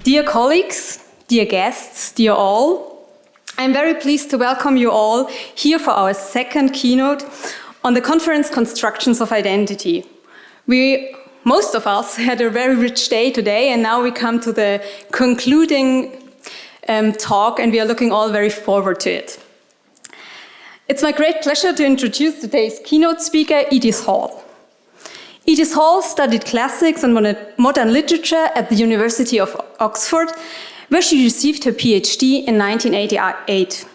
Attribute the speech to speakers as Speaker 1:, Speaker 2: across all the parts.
Speaker 1: Dear colleagues, dear guests, dear all, I'm very pleased to welcome you all here for our second keynote on the conference Constructions of Identity. Most of us had a very rich day today, and now we come to the concluding talk, and we are looking all very forward to it. It's my great pleasure to introduce today's keynote speaker, Edith Hall. Edith Hall studied classics and modern literature at the University of Oxford, where she received her PhD in 1988.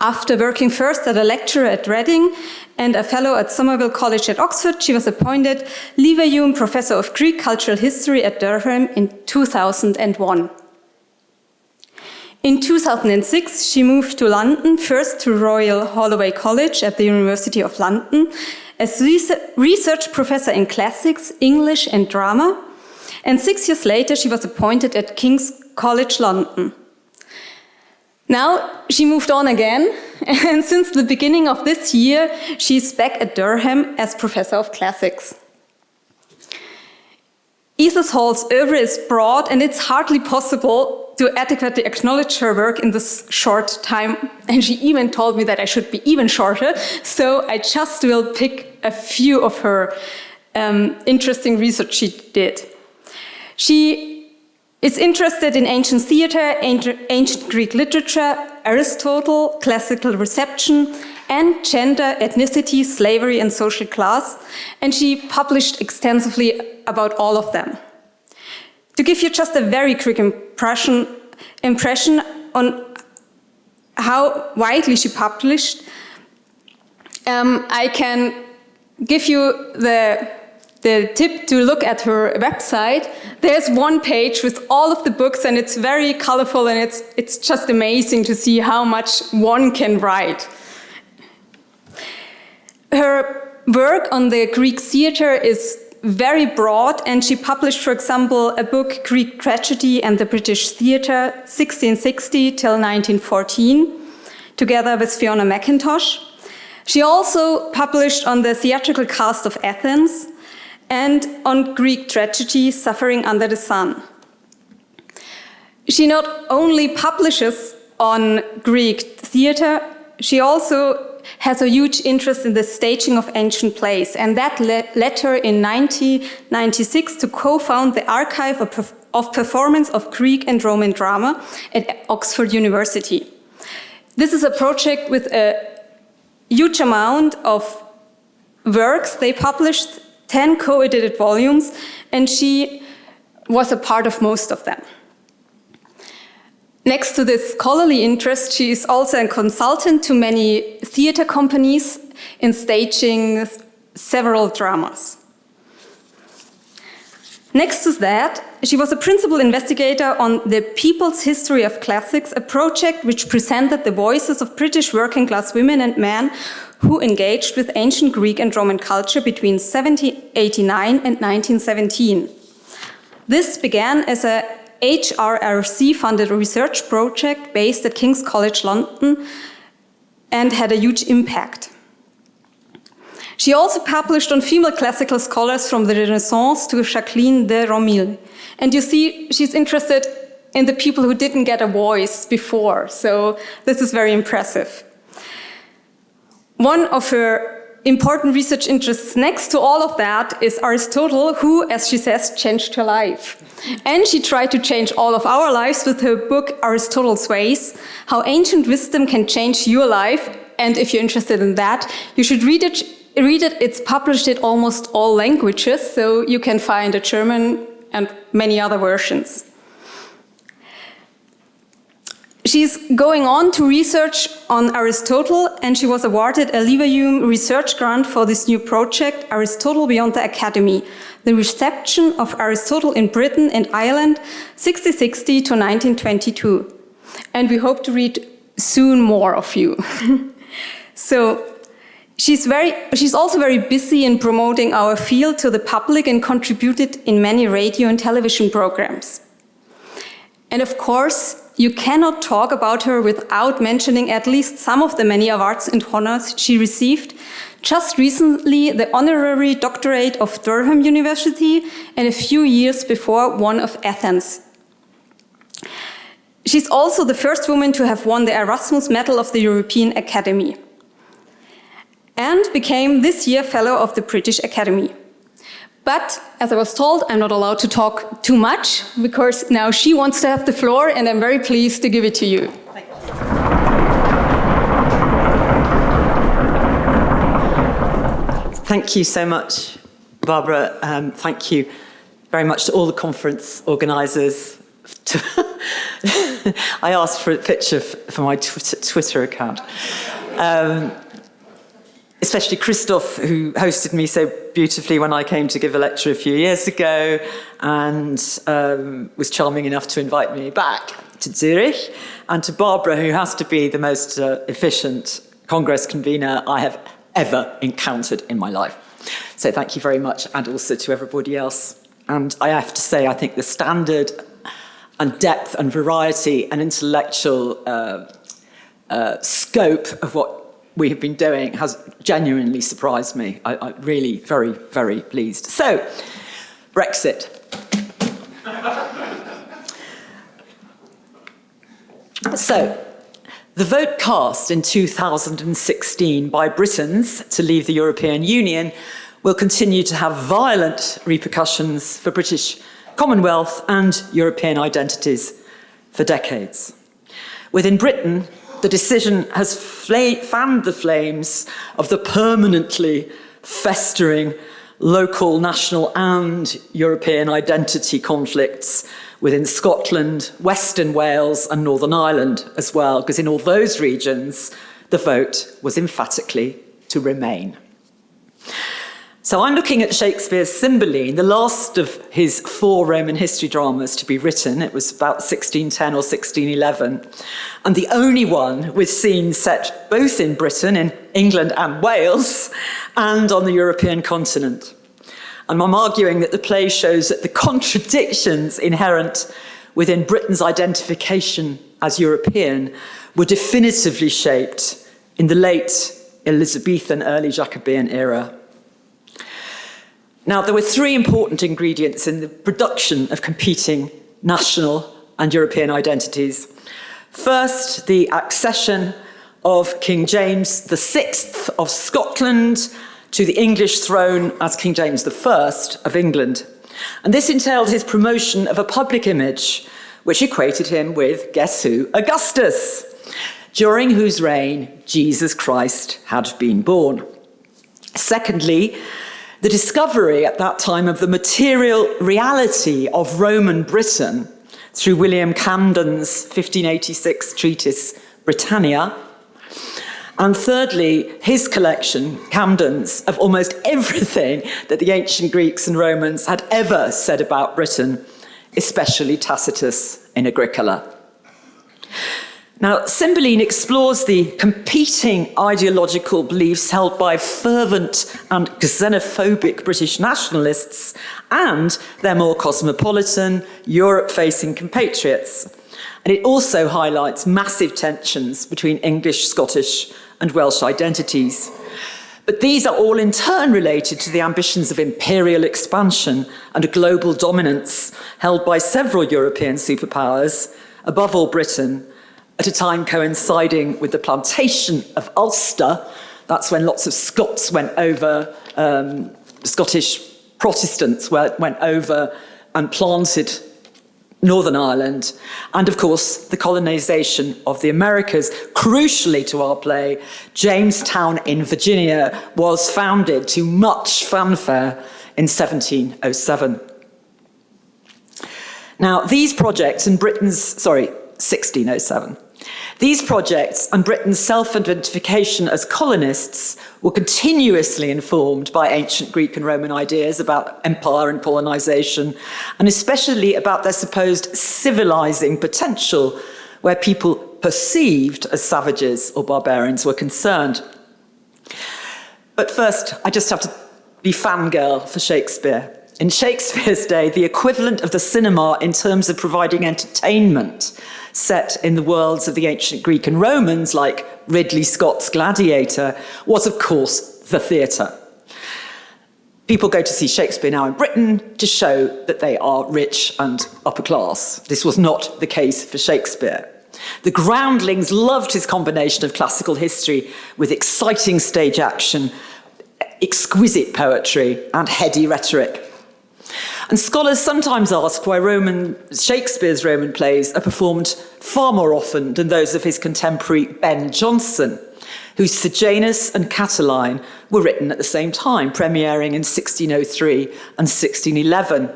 Speaker 1: After working first as a lecturer at Reading and a fellow at Somerville College at Oxford, she was appointed Leverhulme Professor of Greek Cultural History at Durham in 2001. In 2006, she moved to London, first to Royal Holloway College at the University of London, as research professor in classics, English and drama, and 6 years later she was appointed at King's College London. Now she moved on again, and since the beginning of this year she's back at Durham as professor of classics. Edith Hall's oeuvre is broad, and it's hardly possible to adequately acknowledge her work in this short time, and she even told me that I should be even shorter, so I just will pick a few of her interesting research she did. She is interested in ancient theater, ancient Greek literature, Aristotle, classical reception, and gender, ethnicity, slavery, and social class, and she published extensively about all of them. To give you just a very quick impression on how widely she published, I can give you the tip to look at her website. There's one page with all of the books, and it's very colorful, and it's just amazing to see how much one can write. Her work on the Greek theater is very broad, and she published, for example, a book, Greek Tragedy and the British Theatre, 1660 till 1914, together with Fiona Mackintosh. She also published on the theatrical cast of Athens and on Greek tragedy, Suffering Under the Sun. She not only publishes on Greek theatre, she also has a huge interest in the staging of ancient plays, and that led her in 1996 to co-found the Archive of Performance of Greek and Roman Drama at Oxford University. This is a project with a huge amount of works. They published 10 co-edited volumes, and she was a part of most of them. Next to this scholarly interest, she is also a consultant to many theater companies in staging several dramas. Next to that, she was a principal investigator on the People's History of Classics, a project which presented the voices of British working-class women and men who engaged with ancient Greek and Roman culture between 1789 and 1917. This began as a HRRC-funded research project based at King's College London and had a huge impact. She also published on female classical scholars from the Renaissance to Jacqueline de Romilly. And you see, she's interested in the people who didn't get a voice before, so this is very impressive. One of her important research interests next to all of that is Aristotle, who, as she says, changed her life. And she tried to change all of our lives with her book, Aristotle's Ways, How Ancient Wisdom Can Change Your Life. And if you're interested in that, you should read it. It's published in almost all languages, so you can find a German and many other versions. She's going on to research on Aristotle, and she was awarded a Leverhulme research grant for this new project, Aristotle Beyond the Academy, the reception of Aristotle in Britain and Ireland, 1660 to 1922. And we hope to read soon more of you. So she's also very busy in promoting our field to the public and contributed in many radio and television programs. And of course, you cannot talk about her without mentioning at least some of the many awards and honors she received. Just recently, the honorary doctorate of Durham University, and a few years before, one of Athens She's also the first woman to have won the Erasmus Medal of the European Academy and became this year Fellow of the British Academy. But, as I was told, I'm not allowed to talk too much because now she wants to have the floor and I'm very pleased to give it to you.
Speaker 2: Thank you. Thank you so much, Barbara. Thank you very much to all the conference organisers. I asked for a picture for my Twitter account. Especially Christoph, who hosted me so beautifully when I came to give a lecture a few years ago and was charming enough to invite me back to Zurich, and to Barbara, who has to be the most efficient Congress convener I have ever encountered in my life. So thank you very much, and also to everybody else. And I have to say, I think the standard and depth and variety and intellectual scope of what we have been doing has genuinely surprised me. I'm really very, very pleased. So, Brexit. So, the vote cast in 2016 by Britons to leave the European Union will continue to have violent repercussions for British Commonwealth and European identities for decades. Within Britain, the decision has fanned the flames of the permanently festering local, national and European identity conflicts within Scotland, Western Wales and Northern Ireland as well, because in all those regions, the vote was emphatically to remain. So I'm looking at Shakespeare's Cymbeline, the last of his 4 Roman history dramas to be written. It was about 1610 or 1611, and the only one with scenes set both in Britain, in England and Wales, and on the European continent. And I'm arguing that the play shows that the contradictions inherent within Britain's identification as European were definitively shaped in the late Elizabethan, early Jacobean era. Now, there were 3 important ingredients in the production of competing national and European identities. First, the accession of King James VI of Scotland to the English throne as King James I of England. And this entailed his promotion of a public image, which equated him with, guess who? Augustus, during whose reign Jesus Christ had been born. Secondly, the discovery at that time of the material reality of Roman Britain through William Camden's 1586 treatise Britannia. And thirdly, his collection, Camden's, of almost everything that the ancient Greeks and Romans had ever said about Britain, especially Tacitus in Agricola. Now, Cymbeline explores the competing ideological beliefs held by fervent and xenophobic British nationalists and their more cosmopolitan, Europe-facing compatriots. And it also highlights massive tensions between English, Scottish, and Welsh identities. But these are all in turn related to the ambitions of imperial expansion and a global dominance held by several European superpowers, above all Britain, at a time coinciding with the plantation of Ulster. That's when lots of Scots went over, Scottish Protestants went over and planted Northern Ireland, and of course the colonisation of the Americas. Crucially to our play, Jamestown in Virginia was founded to much fanfare in 1707. Now, these projects and 1607. These projects and Britain's self-identification as colonists were continuously informed by ancient Greek and Roman ideas about empire and colonization, and especially about their supposed civilizing potential, where people perceived as savages or barbarians were concerned. But first, I just have to be fangirl for Shakespeare. In Shakespeare's day, the equivalent of the cinema in terms of providing entertainment set in the worlds of the ancient Greek and Romans, like Ridley Scott's Gladiator, was, of course, the theatre. People go to see Shakespeare now in Britain to show that they are rich and upper class. This was not the case for Shakespeare. The groundlings loved his combination of classical history with exciting stage action, exquisite poetry, and heady rhetoric. And scholars sometimes ask why Shakespeare's Roman plays are performed far more often than those of his contemporary Ben Jonson, whose Sejanus and Catiline were written at the same time, premiering in 1603 and 1611.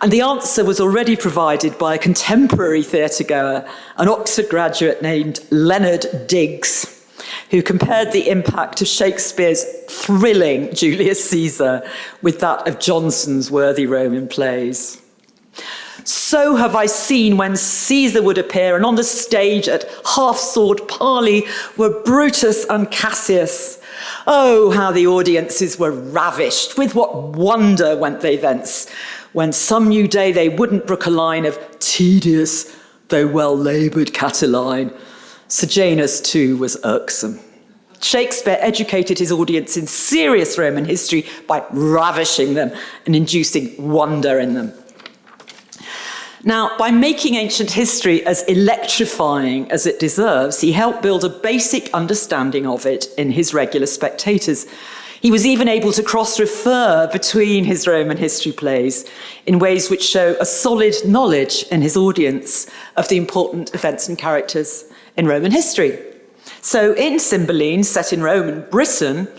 Speaker 2: And the answer was already provided by a contemporary theatregoer, an Oxford graduate named Leonard Digges, who compared the impact of Shakespeare's thrilling Julius Caesar with that of Jonson's worthy Roman plays. So have I seen when Caesar would appear, and on the stage at half-sword parley were Brutus and Cassius. Oh, how the audiences were ravished, with what wonder went they thence, when some new day they wouldn't brook a line of tedious, though well-laboured Catiline. Sejanus, too, was irksome. Shakespeare educated his audience in serious Roman history by ravishing them and inducing wonder in them. Now, by making ancient history as electrifying as it deserves, he helped build a basic understanding of it in his regular spectators. He was even able to cross-refer between his Roman history plays in ways which show a solid knowledge in his audience of the important events and characters in Roman history. So in Cymbeline, set in Roman Britain,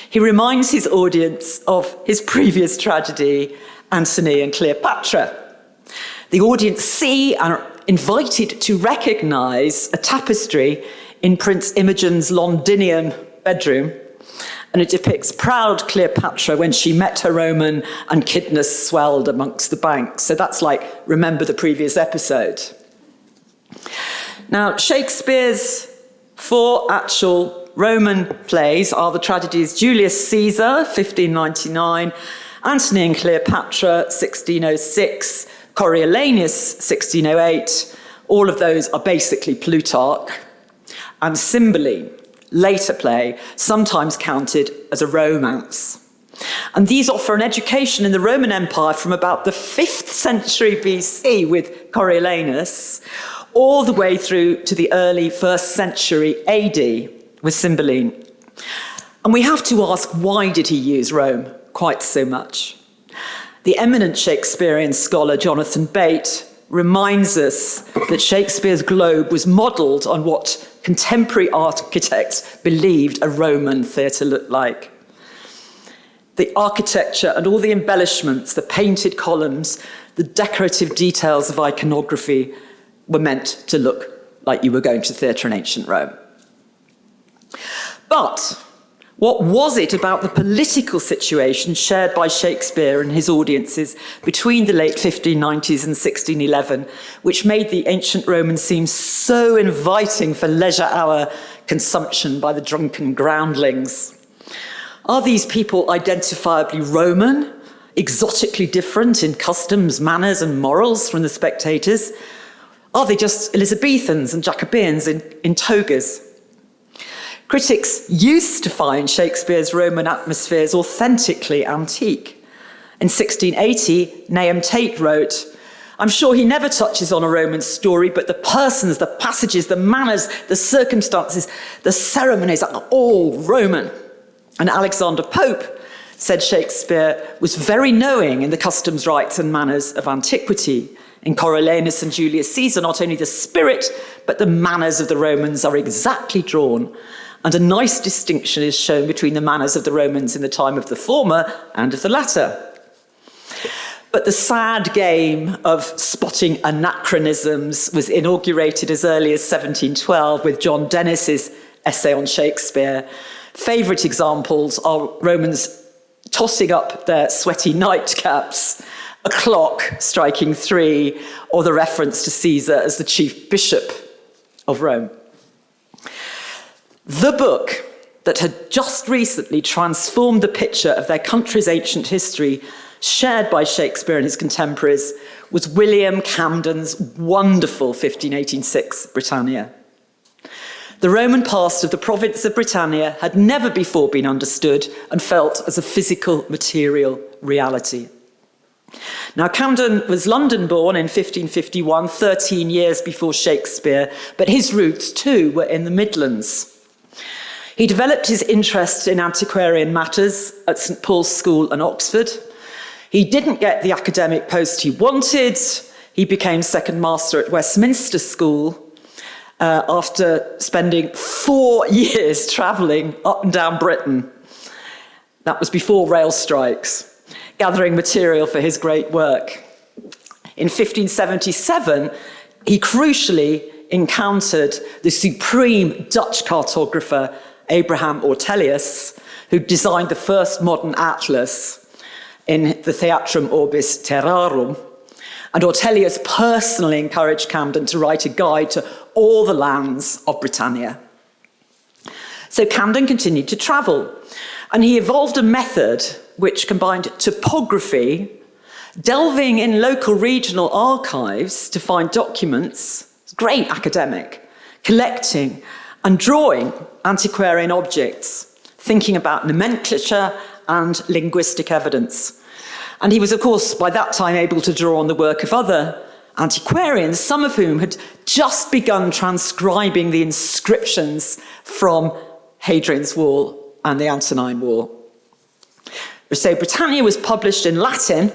Speaker 2: he reminds his audience of his previous tragedy, Antony and Cleopatra. The audience see and are invited to recognise a tapestry in Prince Imogen's Londinium bedroom, and it depicts proud Cleopatra when she met her Roman and kidneys swelled amongst the banks. So that's like, remember the previous episode. Now, Shakespeare's 4 actual Roman plays are the tragedies Julius Caesar, 1599, Antony and Cleopatra, 1606, Coriolanus, 1608. All of those are basically Plutarch. And Cymbeline, later play, sometimes counted as a romance. And these offer an education in the Roman Empire from about the 5th century BC with Coriolanus, all the way through to the early 1st century AD with Cymbeline. And we have to ask, why did he use Rome quite so much? The eminent Shakespearean scholar Jonathan Bate reminds us that Shakespeare's globe was modelled on what contemporary architects believed a Roman theatre looked like. The architecture and all the embellishments, the painted columns, the decorative details of iconography were meant to look like you were going to theatre in ancient Rome. But what was it about the political situation shared by Shakespeare and his audiences between the late 1590s and 1611, which made the ancient Romans seem so inviting for leisure hour consumption by the drunken groundlings? Are these people identifiably Roman, exotically different in customs, manners, and morals from the spectators? Are they just Elizabethans and Jacobeans in togas? Critics used to find Shakespeare's Roman atmospheres authentically antique. In 1680, Nahum Tate wrote, "I'm sure he never touches on a Roman story, but the persons, the passages, the manners, the circumstances, the ceremonies are all Roman." And Alexander Pope said Shakespeare was very knowing in the customs, rites, and manners of antiquity. In Coriolanus and Julius Caesar, not only the spirit, but the manners of the Romans are exactly drawn. And a nice distinction is shown between the manners of the Romans in the time of the former and of the latter. But the sad game of spotting anachronisms was inaugurated as early as 1712 with John Dennis's essay on Shakespeare. Favourite examples are Romans tossing up their sweaty nightcaps, a clock striking 3, or the reference to Caesar as the chief bishop of Rome. The book that had just recently transformed the picture of their country's ancient history, shared by Shakespeare and his contemporaries, was William Camden's wonderful 1586 Britannia. The Roman past of the province of Britannia had never before been understood and felt as a physical, material reality. Now, Camden was London-born in 1551, 13 years before Shakespeare, but his roots too were in the Midlands. He developed his interest in antiquarian matters at St Paul's School and Oxford. He didn't get the academic post he wanted. He became second master at Westminster School after spending 4 years travelling up and down Britain. That was before rail strikes, gathering material for his great work. In 1577, he crucially encountered the supreme Dutch cartographer Abraham Ortelius, who designed the first modern atlas in the Theatrum Orbis Terrarum. And Ortelius personally encouraged Camden to write a guide to all the lands of Britannia. So Camden continued to travel, and he evolved a method which combined topography, delving in local regional archives to find documents, great academic, collecting and drawing antiquarian objects, thinking about nomenclature and linguistic evidence. And he was, of course, by that time able to draw on the work of other antiquarians, some of whom had just begun transcribing the inscriptions from Hadrian's Wall and the Antonine War. So Britannia was published in Latin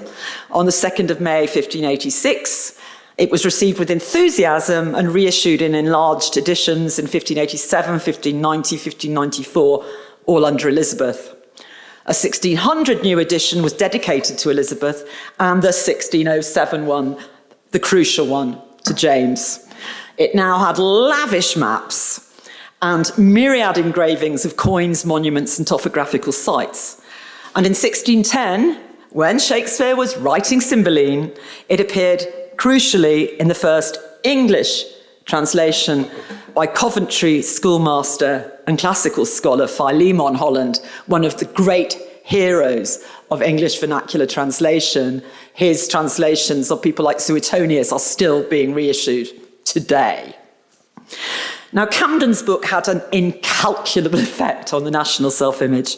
Speaker 2: on the 2nd of May, 1586. It was received with enthusiasm and reissued in enlarged editions in 1587, 1590, 1594, all under Elizabeth. A 1600 new edition was dedicated to Elizabeth, and the 1607 one, the crucial one, to James. It now had lavish maps and myriad engravings of coins, monuments, and topographical sites. And in 1610, when Shakespeare was writing Cymbeline, it appeared crucially in the first English translation by Coventry schoolmaster and classical scholar Philemon Holland, one of the great heroes of English vernacular translation. His translations of people like Suetonius are still being reissued today. Now, Camden's book had an incalculable effect on the national self-image.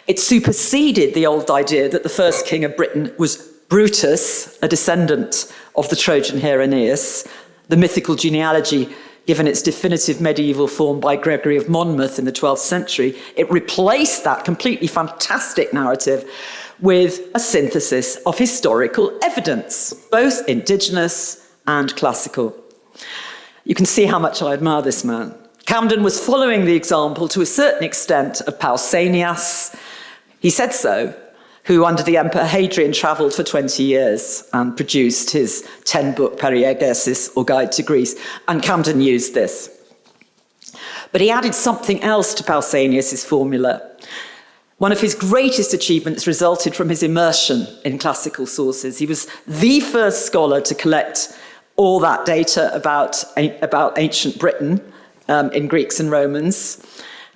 Speaker 2: It superseded the old idea that the first king of Britain was Brutus, a descendant of the Trojan hero Aeneas, the mythical genealogy given its definitive medieval form by Gregory of Monmouth in the 12th century. It replaced that completely fantastic narrative with a synthesis of historical evidence, both indigenous and classical. You can see how much I admire this man. Camden was following the example to a certain extent of Pausanias. He said so, who under the Emperor Hadrian travelled for 20 years and produced his 10-book Periegesis, or Guide to Greece, and Camden used this. But he added something else to Pausanias' formula. One of his greatest achievements resulted from his immersion in classical sources. He was the first scholar to collect all that data about ancient Britain in Greeks and Romans.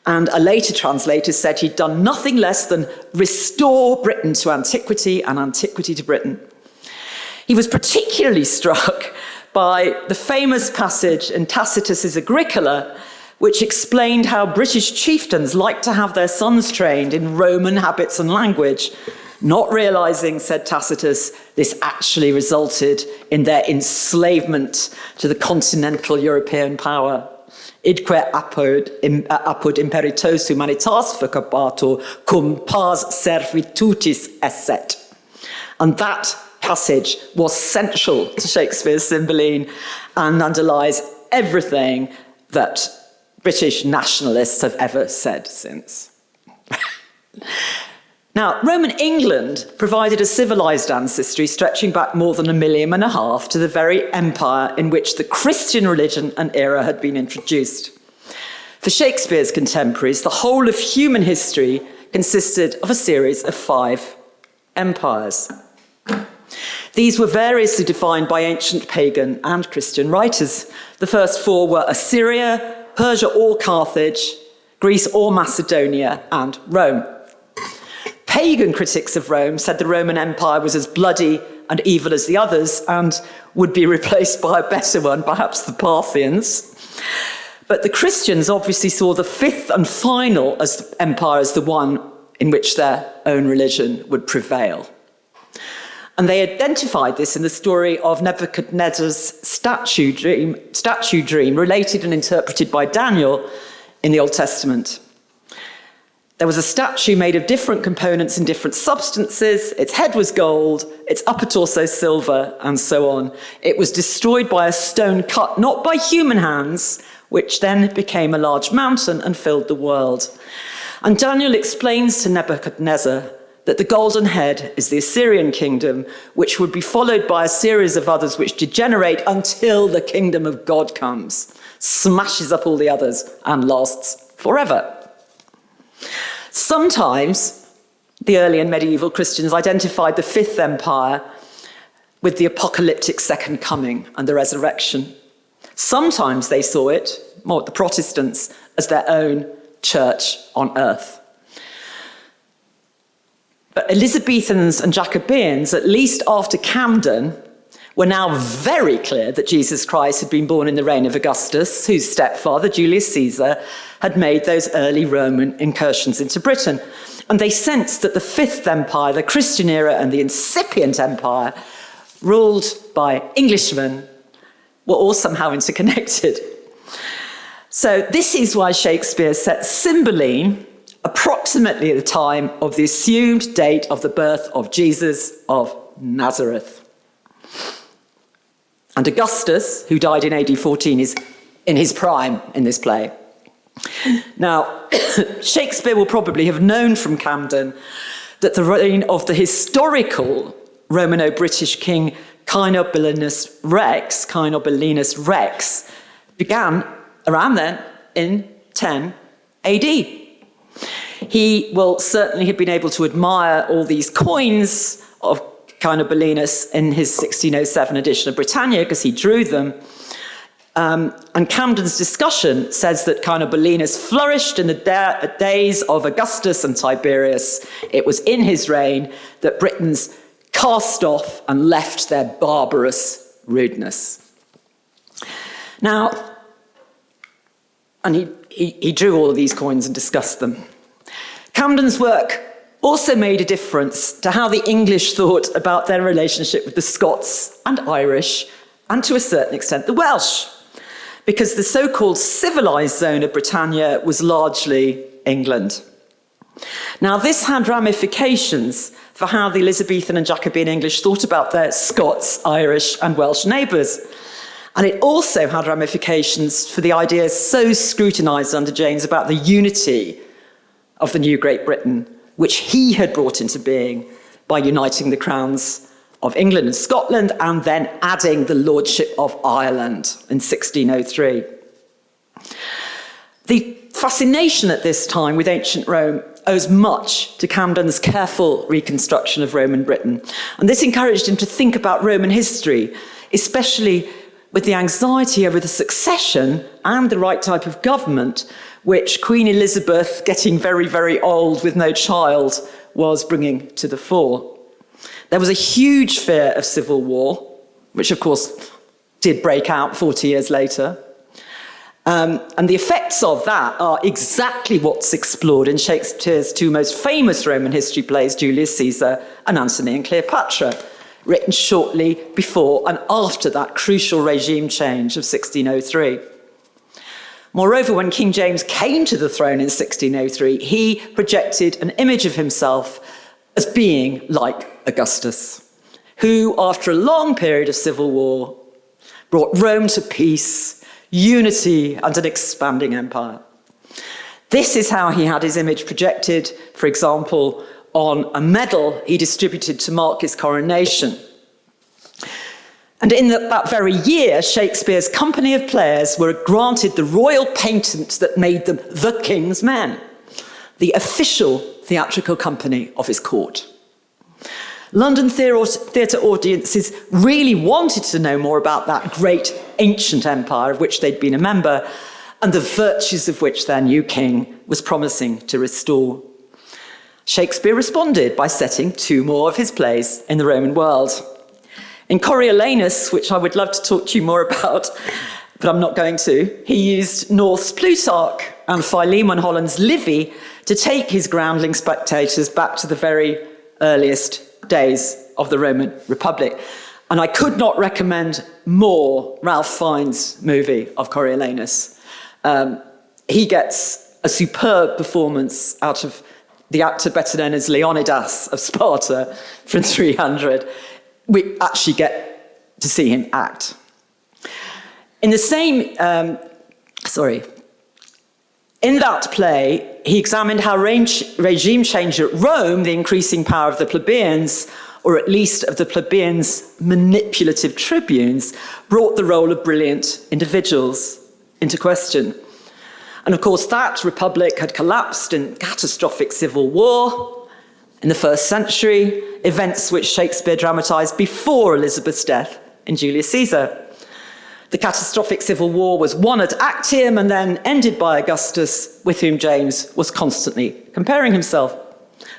Speaker 2: And a later translator said he'd done nothing less than restore Britain to antiquity and antiquity to Britain. He was particularly struck by the famous passage in Tacitus's Agricola, which explained how British chieftains liked to have their sons trained in Roman habits and language, not realizing, said Tacitus, this actually resulted in their enslavement to the continental European power. Idque apud imperitos humanitas fecundatur cum pars servitutis esset. And that passage was central to Shakespeare's Cymbeline and underlies everything that British nationalists have ever said since. Now, Roman England provided a civilized ancestry stretching back more than 1.5 million to the very empire in which the Christian religion and era had been introduced. For Shakespeare's contemporaries, the whole of human history consisted of a series of 5 empires. These were variously defined by ancient pagan and Christian writers. The first 4 were Assyria, Persia or Carthage, Greece or Macedonia, and Rome. Pagan critics of Rome said the Roman Empire was as bloody and evil as the others and would be replaced by a better one, perhaps the Parthians. But the Christians obviously saw the fifth and final empire as the one in which their own religion would prevail. And they identified this in the story of Nebuchadnezzar's statue dream related and interpreted by Daniel in the Old Testament. There was a statue made of different components and different substances. Its head was gold, its upper torso silver, and so on. It was destroyed by a stone cut not by human hands, which then became a large mountain and filled the world. And Daniel explains to Nebuchadnezzar that the golden head is the Assyrian kingdom, which would be followed by a series of others which degenerate until the kingdom of God comes, smashes up all the others, and lasts forever. Sometimes the early and medieval Christians identified the fifth empire with the apocalyptic second coming and the resurrection. Sometimes they saw it, more the Protestants, as their own church on earth. But Elizabethans and Jacobeans, at least after Camden, were now very clear that Jesus Christ had been born in the reign of Augustus, whose stepfather, Julius Caesar, had made those early Roman incursions into Britain. And they sensed that the Fifth Empire, the Christian era, and the incipient empire, ruled by Englishmen, were all somehow interconnected. So this is why Shakespeare set Cymbeline approximately at the time of the assumed date of the birth of Jesus of Nazareth. And Augustus, who died in AD 14, is in his prime in this play. Now, Shakespeare will probably have known from Camden that the reign of the historical Romano-British king Cymbelinus Rex began around then in 10 AD. He will certainly have been able to admire all these coins of Cymbelinus in his 1607 edition of Britannia because he drew them. And Camden's discussion says that Cymbelinus flourished in the days of Augustus and Tiberius. It was in his reign that Britons cast off and left their barbarous rudeness. Now, and he drew all of these coins and discussed them. Camden's work also made a difference to how the English thought about their relationship with the Scots and Irish, and to a certain extent the Welsh, because the so-called civilised zone of Britannia was largely England. Now, this had ramifications for how the Elizabethan and Jacobean English thought about their Scots, Irish, and Welsh neighbours. And it also had ramifications for the ideas so scrutinised under James about the unity of the new Great Britain, which he had brought into being by uniting the crowns of England and Scotland and then adding the lordship of Ireland in 1603. The fascination at this time with ancient Rome owes much to Camden's careful reconstruction of Roman Britain. And this encouraged him to think about Roman history, especially with the anxiety over the succession and the right type of government, which Queen Elizabeth, getting very, very old with no child, was bringing to the fore. There was a huge fear of civil war, which of course did break out 40 years later. And the effects of that are exactly what's explored in Shakespeare's two most famous Roman history plays, Julius Caesar and Antony and Cleopatra, written shortly before and after that crucial regime change of 1603. Moreover, when King James came to the throne in 1603, he projected an image of himself as being like Augustus, who, after a long period of civil war, brought Rome to peace, unity, and an expanding empire. This is how he had his image projected, for example, on a medal he distributed to mark his coronation. And in that very year, Shakespeare's company of players were granted the royal patent that made them the King's Men, the official theatrical company of his court. London theatre audiences really wanted to know more about that great ancient empire of which they'd been a member and the virtues of which their new king was promising to restore. Shakespeare responded by setting two more of his plays in the Roman world. In Coriolanus, which I would love to talk to you more about, but I'm not going to. He used North's Plutarch and Philemon Holland's Livy to take his groundling spectators back to the very earliest days of the Roman Republic. And I could not recommend more Ralph Fiennes' movie of Coriolanus. He gets a superb performance out of the actor better known as Leonidas of Sparta from 300. We actually get to see him act. In the same, in that play, he examined how regime change at Rome, the increasing power of the plebeians, or at least of the plebeians' manipulative tribunes, brought the role of brilliant individuals into question. And of course, that republic had collapsed in catastrophic civil war in the first century, events which Shakespeare dramatised before Elizabeth's death in Julius Caesar. The catastrophic civil war was won at Actium and then ended by Augustus, with whom James was constantly comparing himself.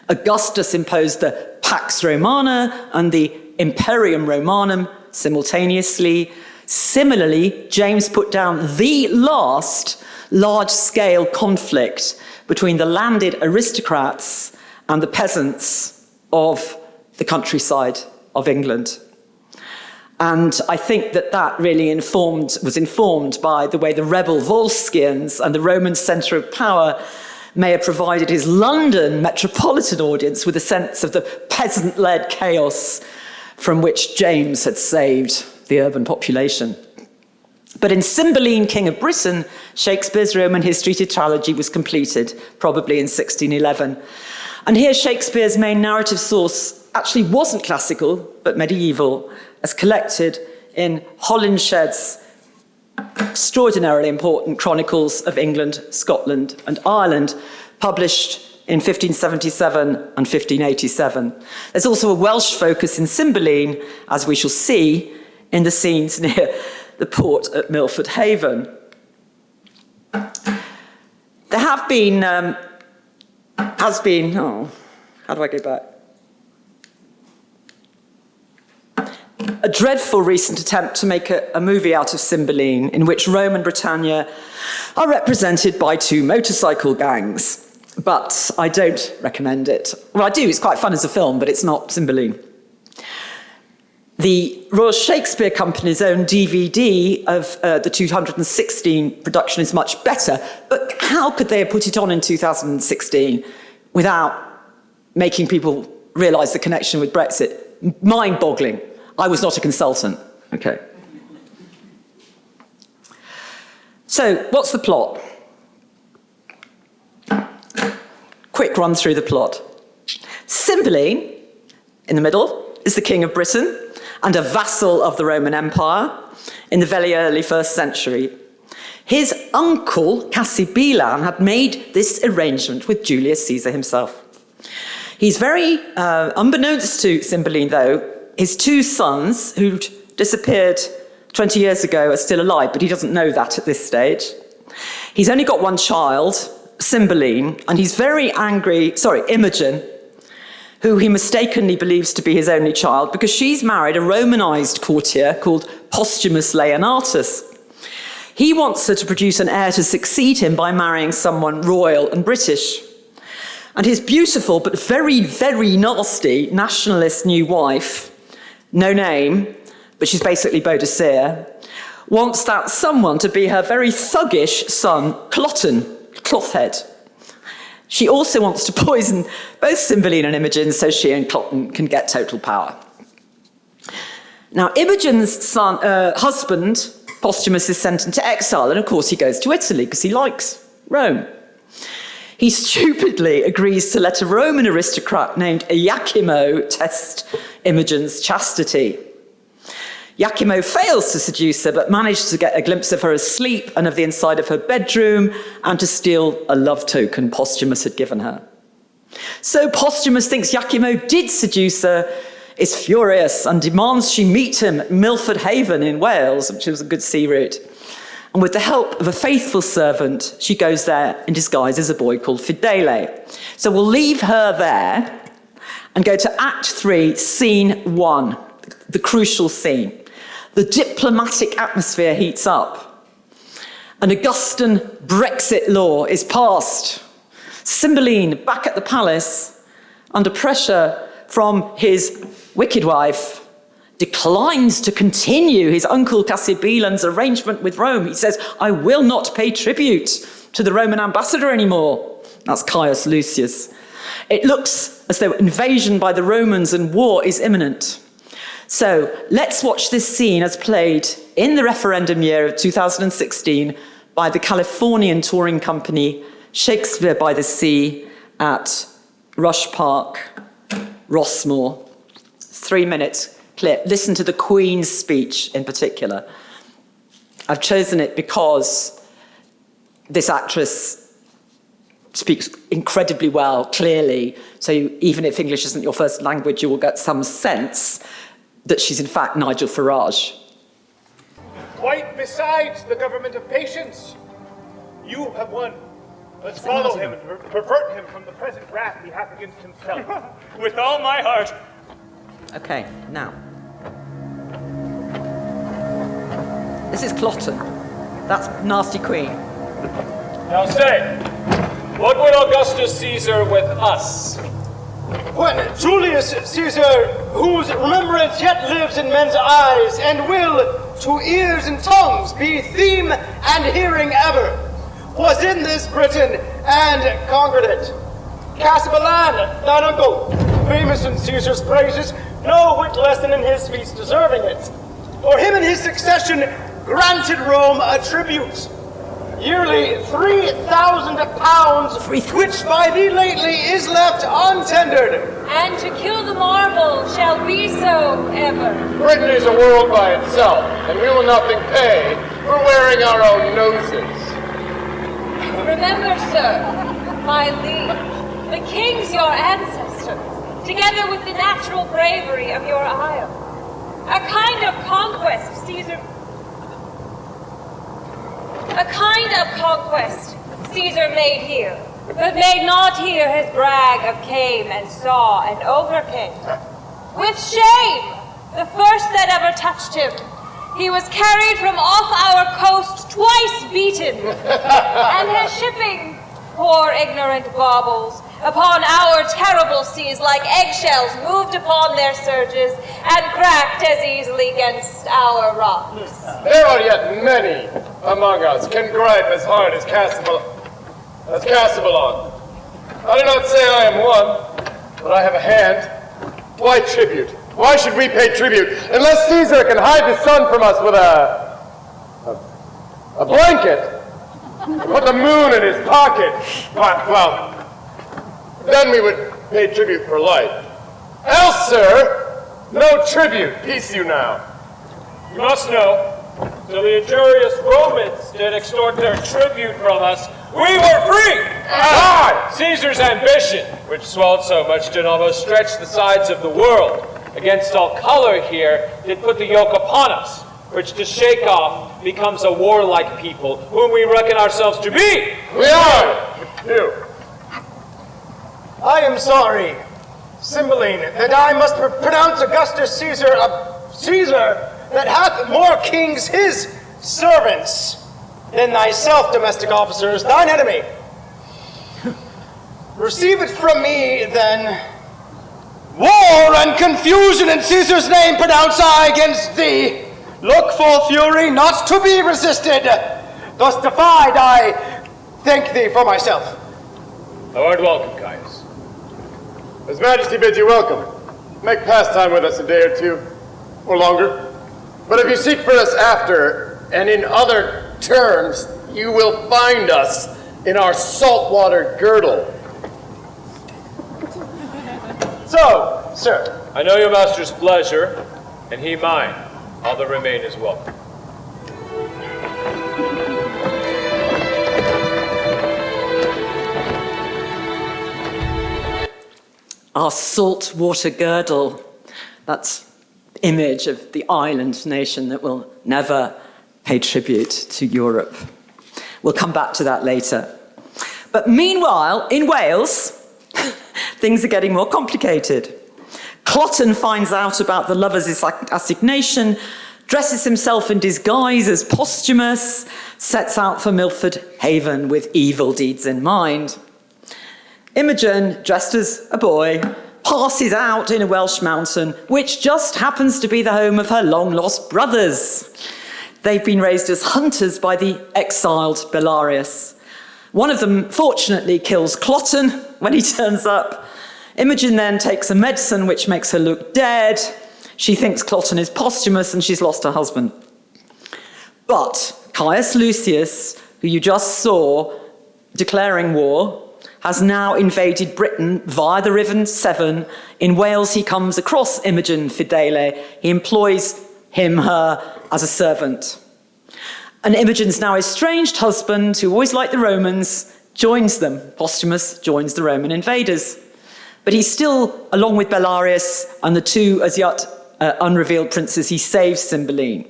Speaker 2: Augustus imposed the Pax Romana and the Imperium Romanum simultaneously. Similarly, James put down the last large-scale conflict between the landed aristocrats and the peasants of the countryside of England. And I think that really was informed by the way the rebel Volscians and the Roman centre of power may have provided his London metropolitan audience with a sense of the peasant-led chaos from which James had saved the urban population. But in Cymbeline, King of Britain, Shakespeare's Roman history tetralogy was completed, probably in 1611. And here Shakespeare's main narrative source actually wasn't classical, but medieval, as collected in Holinshed's extraordinarily important Chronicles of England, Scotland, and Ireland, published in 1577 and 1587. There's also a Welsh focus in Cymbeline, as we shall see in the scenes near the port at Milford Haven. There how do I go back? A dreadful recent attempt to make a movie out of Cymbeline in which Rome and Britannia are represented by two motorcycle gangs. But I don't recommend it. Well, I do, it's quite fun as a film, but it's not Cymbeline. The Royal Shakespeare Company's own DVD of the 2016 production is much better, but how could they have put it on in 2016 without making people realise the connection with Brexit? Mind-boggling. I was not a consultant. Okay. So, what's the plot? Quick run through the plot. Cymbeline, in the middle, is the King of Britain and a vassal of the Roman Empire in the very early 1st century. His uncle, Cymbeline, had made this arrangement with Julius Caesar himself. He's very, unbeknownst to Cymbeline though, his two sons, who'd disappeared 20 years ago, are still alive, but he doesn't know that at this stage. He's only got one child, Cymbeline, and he's very angry, Imogen, who he mistakenly believes to be his only child, because she's married a Romanized courtier called Posthumus Leonatus. He wants her to produce an heir to succeed him by marrying someone royal and British. And his beautiful but very, very nasty nationalist new wife, no name, but she's basically Boadicea, wants that someone to be her very thuggish son, Cloten, Clothhead. She also wants to poison both Cymbeline and Imogen so she and Cloten can get total power. Now, Imogen's husband, Posthumus, is sent into exile, and of course he goes to Italy because he likes Rome. He stupidly agrees to let a Roman aristocrat named Iachimo test Imogen's chastity. Iachimo fails to seduce her, but manages to get a glimpse of her asleep and of the inside of her bedroom, and to steal a love token Posthumus had given her. So Posthumus thinks Iachimo did seduce her, is furious, and demands she meet him at Milford Haven in Wales, which was a good sea route. And with the help of a faithful servant, she goes there in disguise as a boy called Fidele. So we'll leave her there and go to Act 3, Scene 1, the crucial scene. The diplomatic atmosphere heats up. An Augustan Brexit law is passed. Cymbeline, back at the palace, under pressure from his wicked wife, declines to continue his uncle Cassibelan's arrangement with Rome. He says, I will not pay tribute to the Roman ambassador anymore. That's Caius Lucius. It looks as though invasion by the Romans and war is imminent. So let's watch this scene as played in the referendum year of 2016 by the Californian touring company Shakespeare by the Sea at Rush Park, Rossmore. 3-minute clip. Listen to the Queen's speech in particular. I've chosen it because this actress speaks incredibly well, clearly, so even if English isn't your first language, you will get some sense that she's in fact Nigel Farage.
Speaker 3: Quite besides the government of patience, you have won. Let's follow him and pervert him from the present wrath he hath against himself. With all my heart.
Speaker 2: Okay, now. This is Cloten. That's Nasty Queen.
Speaker 3: Now say, what would Augustus Caesar with us?
Speaker 4: When Julius Caesar, whose remembrance yet lives in men's eyes, and will to ears and tongues be theme and hearing ever, was in this Britain and conquered it. Cassibelan, thine uncle, famous in Caesar's praises, no whit less than in his feast deserving it. For him and his succession granted Rome a tribute, yearly 3,000 pounds, which by thee lately is left untendered.
Speaker 5: And to kill the marble shall be so ever.
Speaker 3: Britain is a world by itself, and we will nothing pay for wearing our own noses.
Speaker 5: Remember, sir, my liege, the kings your ancestors, together with the natural bravery of your isle, a kind of conquest Caesar made here, but made not here his brag of came and saw and overcame. With shame, the first that ever touched him, he was carried from off our coast, twice beaten, and his shipping, poor ignorant baubles, upon our terrible seas like eggshells moved upon their surges and cracked as easily against our rocks.
Speaker 3: There are yet many among us can gripe as hard as Cassibelan. I do not say I am one, but I have a hand. Why tribute? Why should we pay tribute unless Caesar can hide the sun from us with a blanket? Put the moon in his pocket. Well, then we would pay tribute for life. Else, sir, no tribute. Peace you now. You must know, till the injurious Romans did extort their tribute from us, we were free! Aye! Caesar's ambition, which swelled so much, did almost stretch the sides of the world. Against all color here, did put the yoke upon us, which to shake off becomes a warlike people, whom we reckon ourselves to be. We are! You.
Speaker 4: I am sorry, Cymbeline, that I must pronounce Augustus Caesar a Caesar that hath more kings his servants than thyself, domestic officers, thine enemy. Receive it from me, then. War and confusion in Caesar's name pronounce I against thee. Look full fury, not to be resisted. Thus defied, I thank thee for myself.
Speaker 3: Thou art welcome, Caius. His Majesty bids you welcome. Make pastime with us a day or two, or longer. But if you seek for us after, and in other terms, you will find us in our saltwater girdle. So, sir. I know your master's pleasure, and he mine. All that remain is welcome.
Speaker 2: Our saltwater girdle. That's image of the island nation that will never pay tribute to Europe. We'll come back to that later. But meanwhile, in Wales, things are getting more complicated. Cloten finds out about the lovers' assignation dresses himself in disguise as Posthumus, sets out for Milford Haven with evil deeds in mind. Imogen, dressed as a boy, passes out in a Welsh mountain, which just happens to be the home of her long-lost brothers. They've been raised as hunters by the exiled Belarius. One of them, fortunately, kills Cloten when he turns up. Imogen then takes a medicine which makes her look dead. She thinks Cloten is Posthumus and she's lost her husband. But Caius Lucius, who you just saw declaring war, has now invaded Britain via the River Severn. In Wales, he comes across Imogen Fidele. He employs her as a servant. And Imogen's now estranged husband, who always liked the Romans, joins them. Posthumus joins the Roman invaders. But he's still, along with Belarius and the two as yet unrevealed princes, he saves Cymbeline.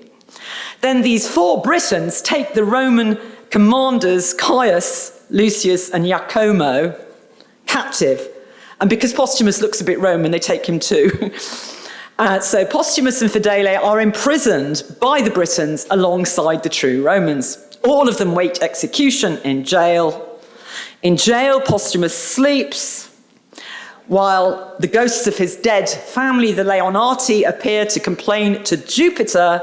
Speaker 2: Then these four Britons take the Roman commanders, Caius, Lucius and Jacomo, captive. And because Posthumus looks a bit Roman, they take him too. So Posthumus and Fidele are imprisoned by the Britons alongside the true Romans. All of them wait execution in jail. In jail, Posthumus sleeps, while the ghosts of his dead family, the Leonati, appear to complain to Jupiter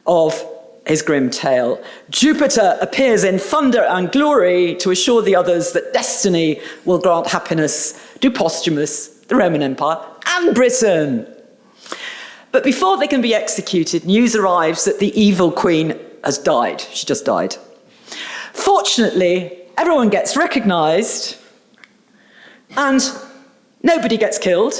Speaker 2: of his grim tale. Jupiter appears in thunder and glory to assure the others that destiny will grant happiness to Posthumus, the Roman Empire, and Britain. But before they can be executed, news arrives that the evil queen has died. She just died. Fortunately, everyone gets recognised and nobody gets killed.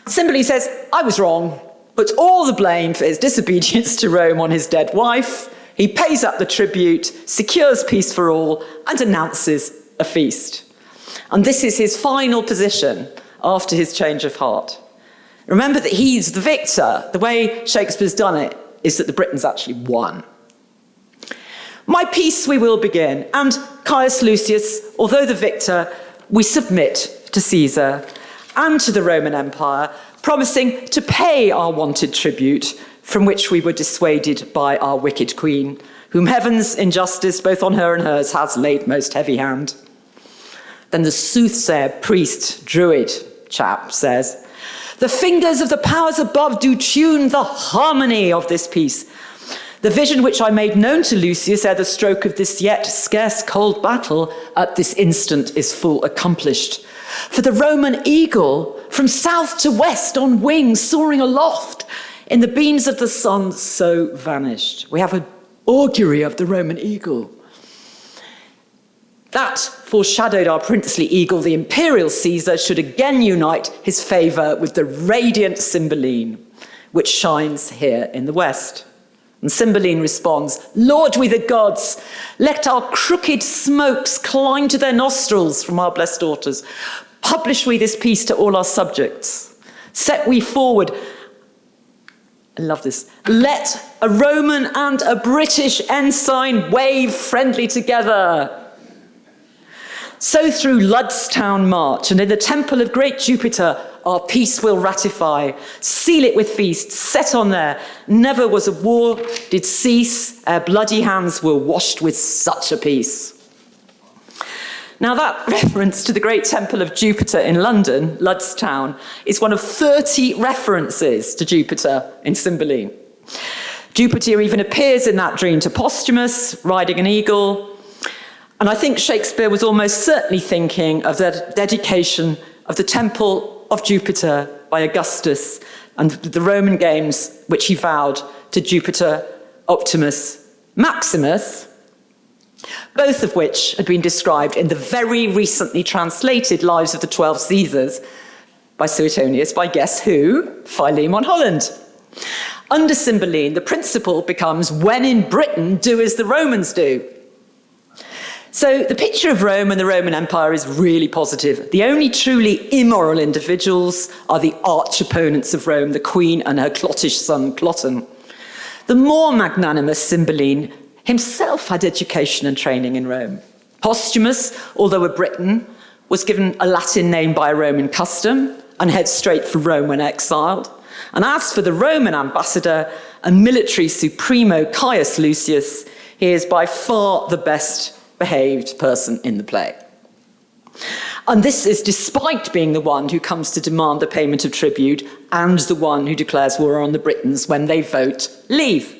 Speaker 2: Cymbeline says, I was wrong, puts all the blame for his disobedience to Rome on his dead wife. He pays up the tribute, secures peace for all, and announces a feast. And this is his final position after his change of heart. Remember that he's the victor. The way Shakespeare's done it is that the Britons actually won. My peace we will begin, and Caius Lucius, although the victor, we submit to Caesar and to the Roman Empire, promising to pay our wanted tribute, from which we were dissuaded by our wicked queen, whom heaven's injustice, both on her and hers, has laid most heavy hand. Then the soothsayer, priest, druid chap says, the fingers of the powers above do tune the harmony of this peace. The vision which I made known to Lucius ere the stroke of this yet scarce cold battle at this instant is full accomplished. For the Roman eagle, from south to west on wings, soaring aloft, in the beams of the sun so vanished. We have an augury of the Roman eagle. That foreshadowed our princely eagle, the imperial Caesar, should again unite his favour with the radiant Cymbeline, which shines here in the west. And Cymbeline responds, Lord we the gods, let our crooked smokes climb to their nostrils from our blessed daughters. Publish we this peace to all our subjects. Set we forward, I love this, let a Roman and a British ensign wave friendly together. So through Ludstown march, and in the temple of great Jupiter, our peace will ratify, seal it with feasts, set on there. Never was a war did cease, ere bloody hands were washed with such a peace. Now that reference to the great temple of Jupiter in London, Ludstown, is one of 30 references to Jupiter in Cymbeline. Jupiter even appears in that dream to Posthumus, riding an eagle. And I think Shakespeare was almost certainly thinking of the dedication of the temple of Jupiter by Augustus and the Roman games which he vowed to Jupiter Optimus Maximus, both of which had been described in the very recently translated Lives of the 12 Caesars by Suetonius by guess who? Philemon Holland. Under Cymbeline, the principle becomes when in Britain, do as the Romans do. So the picture of Rome and the Roman Empire is really positive. The only truly immoral individuals are the arch opponents of Rome, the queen and her clottish son Cloten. The more magnanimous Cymbeline himself had education and training in Rome. Posthumus, although a Briton, was given a Latin name by a Roman custom and heads straight for Rome when exiled. And as for the Roman ambassador and military supremo Caius Lucius, he is by far the best behaved person in the play. And this is despite being the one who comes to demand the payment of tribute and the one who declares war on the Britons when they vote leave.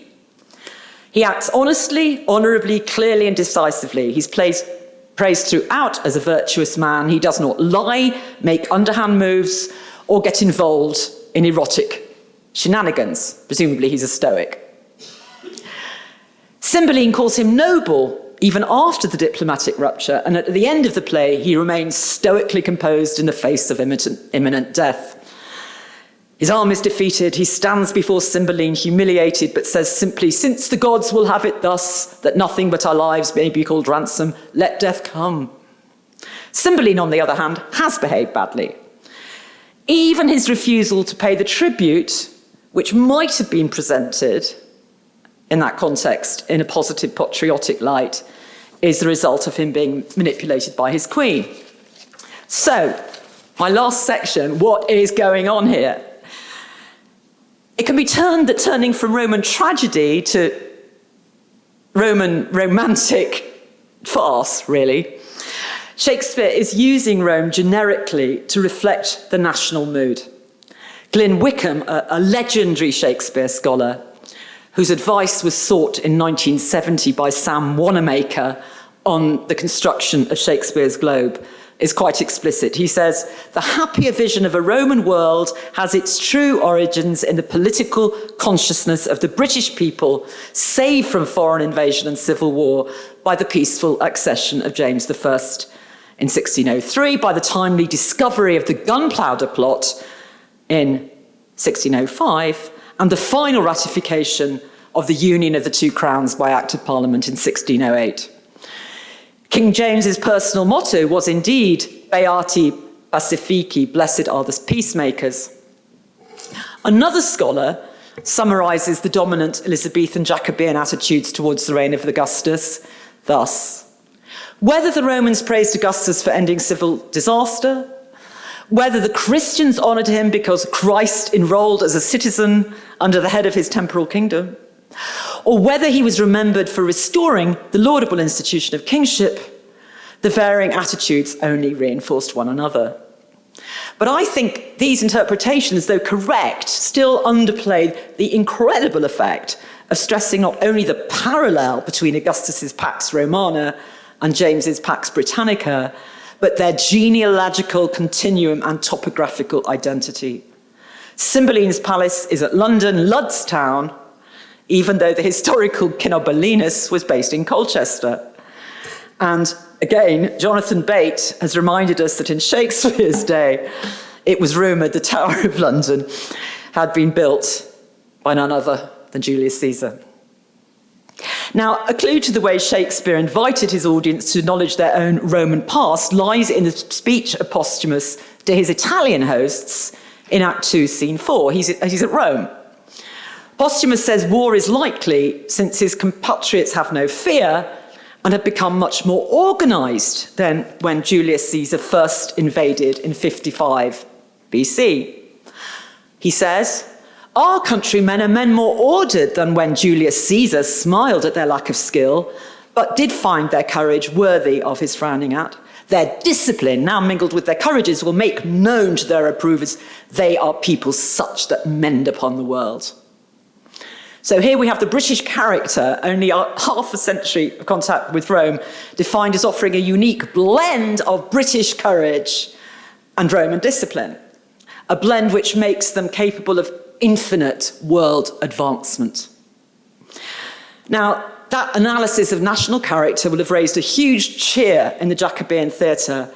Speaker 2: He acts honestly, honourably, clearly and decisively. He's praised throughout as a virtuous man. He does not lie, make underhand moves, or get involved in erotic shenanigans. Presumably he's a Stoic. Cymbeline calls him noble even after the diplomatic rupture, and at the end of the play, he remains stoically composed in the face of imminent death. His arm is defeated, he stands before Cymbeline humiliated, but says simply, "Since the gods will have it thus, that nothing but our lives may be called ransom, let death come." Cymbeline, on the other hand, has behaved badly. Even his refusal to pay the tribute, which might have been presented in that context in a positive patriotic light, is the result of him being manipulated by his queen. So, my last section, what is going on here? It can be termed that turning from Roman tragedy to Roman romantic farce, really. Shakespeare is using Rome generically to reflect the national mood. Glyn Wickham, a legendary Shakespeare scholar, whose advice was sought in 1970 by Sam Wanamaker on the construction of Shakespeare's Globe, is quite explicit. He says, "The happier vision of a Roman world has its true origins in the political consciousness of the British people, saved from foreign invasion and civil war by the peaceful accession of James I in 1603, by the timely discovery of the gunpowder plot in 1605, and the final ratification of the union of the two crowns by Act of Parliament in 1608. King James's personal motto was indeed Beati Pacifici, blessed are the peacemakers. Another scholar summarises the dominant Elizabethan Jacobean attitudes towards the reign of Augustus thus: whether the Romans praised Augustus for ending civil disaster, whether the Christians honoured him because Christ enrolled as a citizen under the head of his temporal kingdom, or whether he was remembered for restoring the laudable institution of kingship, the varying attitudes only reinforced one another. But I think these interpretations, though correct, still underplay the incredible effect of stressing not only the parallel between Augustus's Pax Romana and James's Pax Britannica, but their genealogical continuum and topographical identity. Cymbeline's palace is at London, Ludstown, even though the historical Cynbelinus was based in Colchester. And again, Jonathan Bate has reminded us that in Shakespeare's day, it was rumoured the Tower of London had been built by none other than Julius Caesar. Now, a clue to the way Shakespeare invited his audience to acknowledge their own Roman past lies in the speech of Posthumus to his Italian hosts in Act 2, Scene 4. He's at Rome. Posthumus says war is likely since his compatriots have no fear and have become much more organised than when Julius Caesar first invaded in 55 BC. He says, "Our countrymen are men more ordered than when Julius Caesar smiled at their lack of skill, but did find their courage worthy of his frowning at. Their discipline, now mingled with their courages, will make known to their approvers they are people such that mend upon the world." So here we have the British character, only half a century of contact with Rome, defined as offering a unique blend of British courage and Roman discipline, a blend which makes them capable of infinite world advancement. Now, that analysis of national character will have raised a huge cheer in the Jacobean theatre,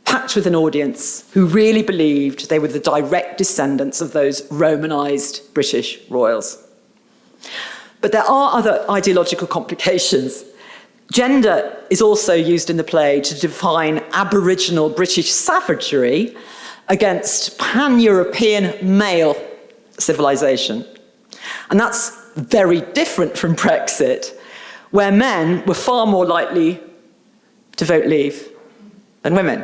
Speaker 2: packed with an audience who really believed they were the direct descendants of those Romanised British royals. But there are other ideological complications. Gender is also used in the play to define Aboriginal British savagery against pan-European male civilization. And that's very different from Brexit, where men were far more likely to vote leave than women.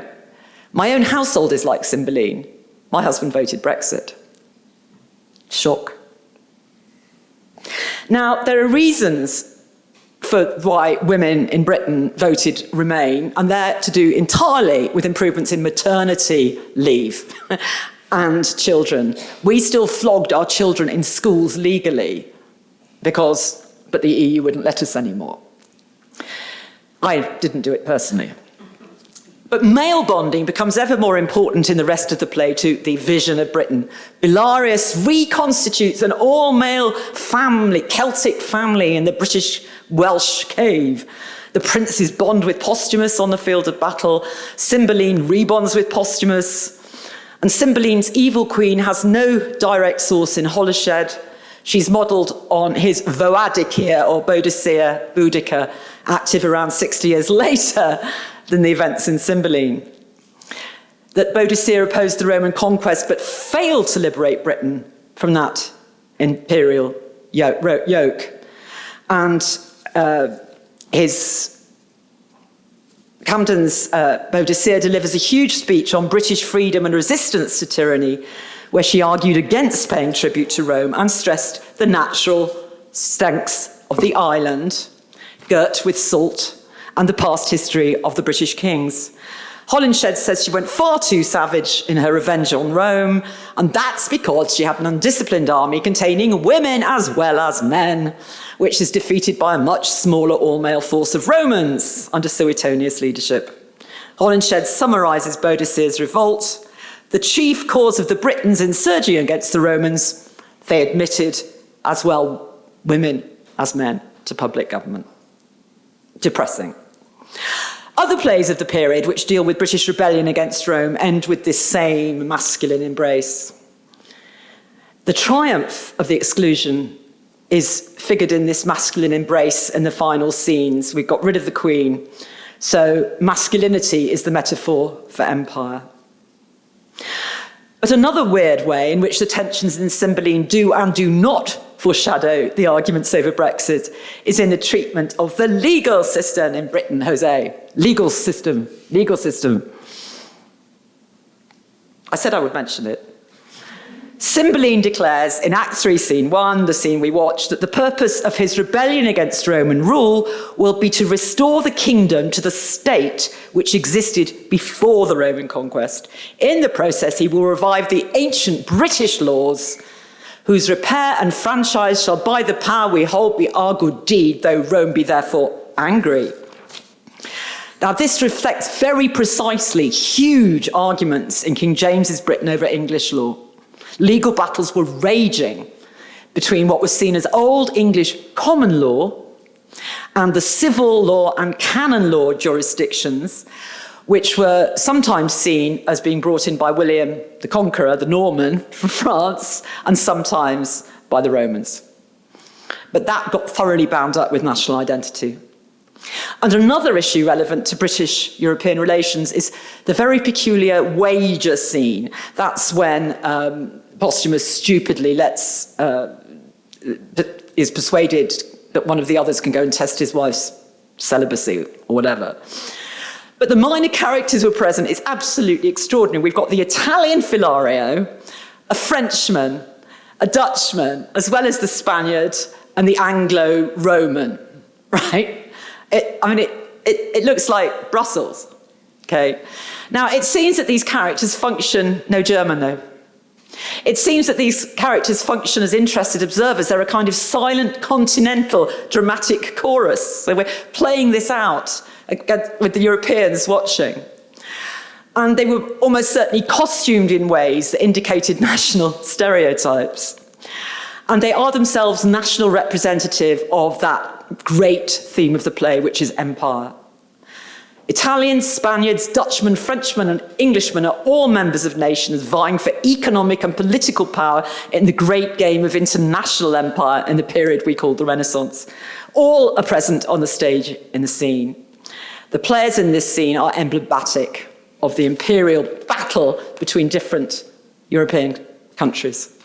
Speaker 2: My own household is like Cymbeline. My husband voted Brexit. Shock. Now, there are reasons for why women in Britain voted Remain, and they're to do entirely with improvements in maternity leave and children. We still flogged our children in schools legally but the EU wouldn't let us anymore. I didn't do it personally. But male bonding becomes ever more important in the rest of the play to the vision of Britain. Belarius reconstitutes an all-male family, Celtic family in the British Welsh cave. The princes bond with Posthumus on the field of battle. Cymbeline rebonds with Posthumus. And Cymbeline's evil queen has no direct source in Holyshedh. She's modelled on his Boadicea or Boudica, active around 60 years later than the events in Cymbeline. That Boadicea opposed the Roman conquest but failed to liberate Britain from that imperial yoke. And Camden's Boadicea delivers a huge speech on British freedom and resistance to tyranny, where she argued against paying tribute to Rome and stressed the natural strengths of the island, girt with salt, and the past history of the British kings. Holinshed says she went far too savage in her revenge on Rome, and that's because she had an undisciplined army containing women as well as men, which is defeated by a much smaller all-male force of Romans under Suetonius' leadership. Holinshed summarises Boadicea's revolt. The chief cause of the Britons insurging against the Romans, they admitted as well women as men to public government. Depressing. Other plays of the period which deal with British rebellion against Rome end with this same masculine embrace. The triumph of the exclusion is figured in this masculine embrace in the final scenes. We've got rid of the queen, so masculinity is the metaphor for empire. But another weird way in which the tensions in Cymbeline do and do not foreshadow the arguments over Brexit is in the treatment of the legal system in Britain, Jose. Legal system. I said I would mention it. Cymbeline declares in Act 3, Scene 1, the scene we watched, that the purpose of his rebellion against Roman rule will be to restore the kingdom to the state which existed before the Roman conquest. In the process, he will revive the ancient British laws, whose repair and franchise shall by the power we hold be our good deed, though Rome be therefore angry. Now, this reflects very precisely huge arguments in King James's Britain over English law. Legal battles were raging between what was seen as Old English common law and the civil law and canon law jurisdictions, which were sometimes seen as being brought in by William the Conqueror, the Norman from France, and sometimes by the Romans. But that got thoroughly bound up with national identity. And another issue relevant to British-European relations is the very peculiar wager scene. That's when Posthumus stupidly is persuaded that one of the others can go and test his wife's celibacy or whatever. But the minor characters who are present is absolutely extraordinary. We've got the Italian Philario, a Frenchman, a Dutchman, as well as the Spaniard and the Anglo-Roman, right? It looks like Brussels, okay? Now, it seems that these characters function, no German though. It seems that these characters function as interested observers. They're a kind of silent continental dramatic chorus. So we're playing this out with the Europeans watching. And they were almost certainly costumed in ways that indicated national stereotypes. And they are themselves national representative of that great theme of the play, which is empire. Italians, Spaniards, Dutchmen, Frenchmen, and Englishmen are all members of nations vying for economic and political power in the great game of international empire in the period we call the Renaissance. All are present on the stage in the scene. The players in this scene are emblematic of the imperial battle between different European countries.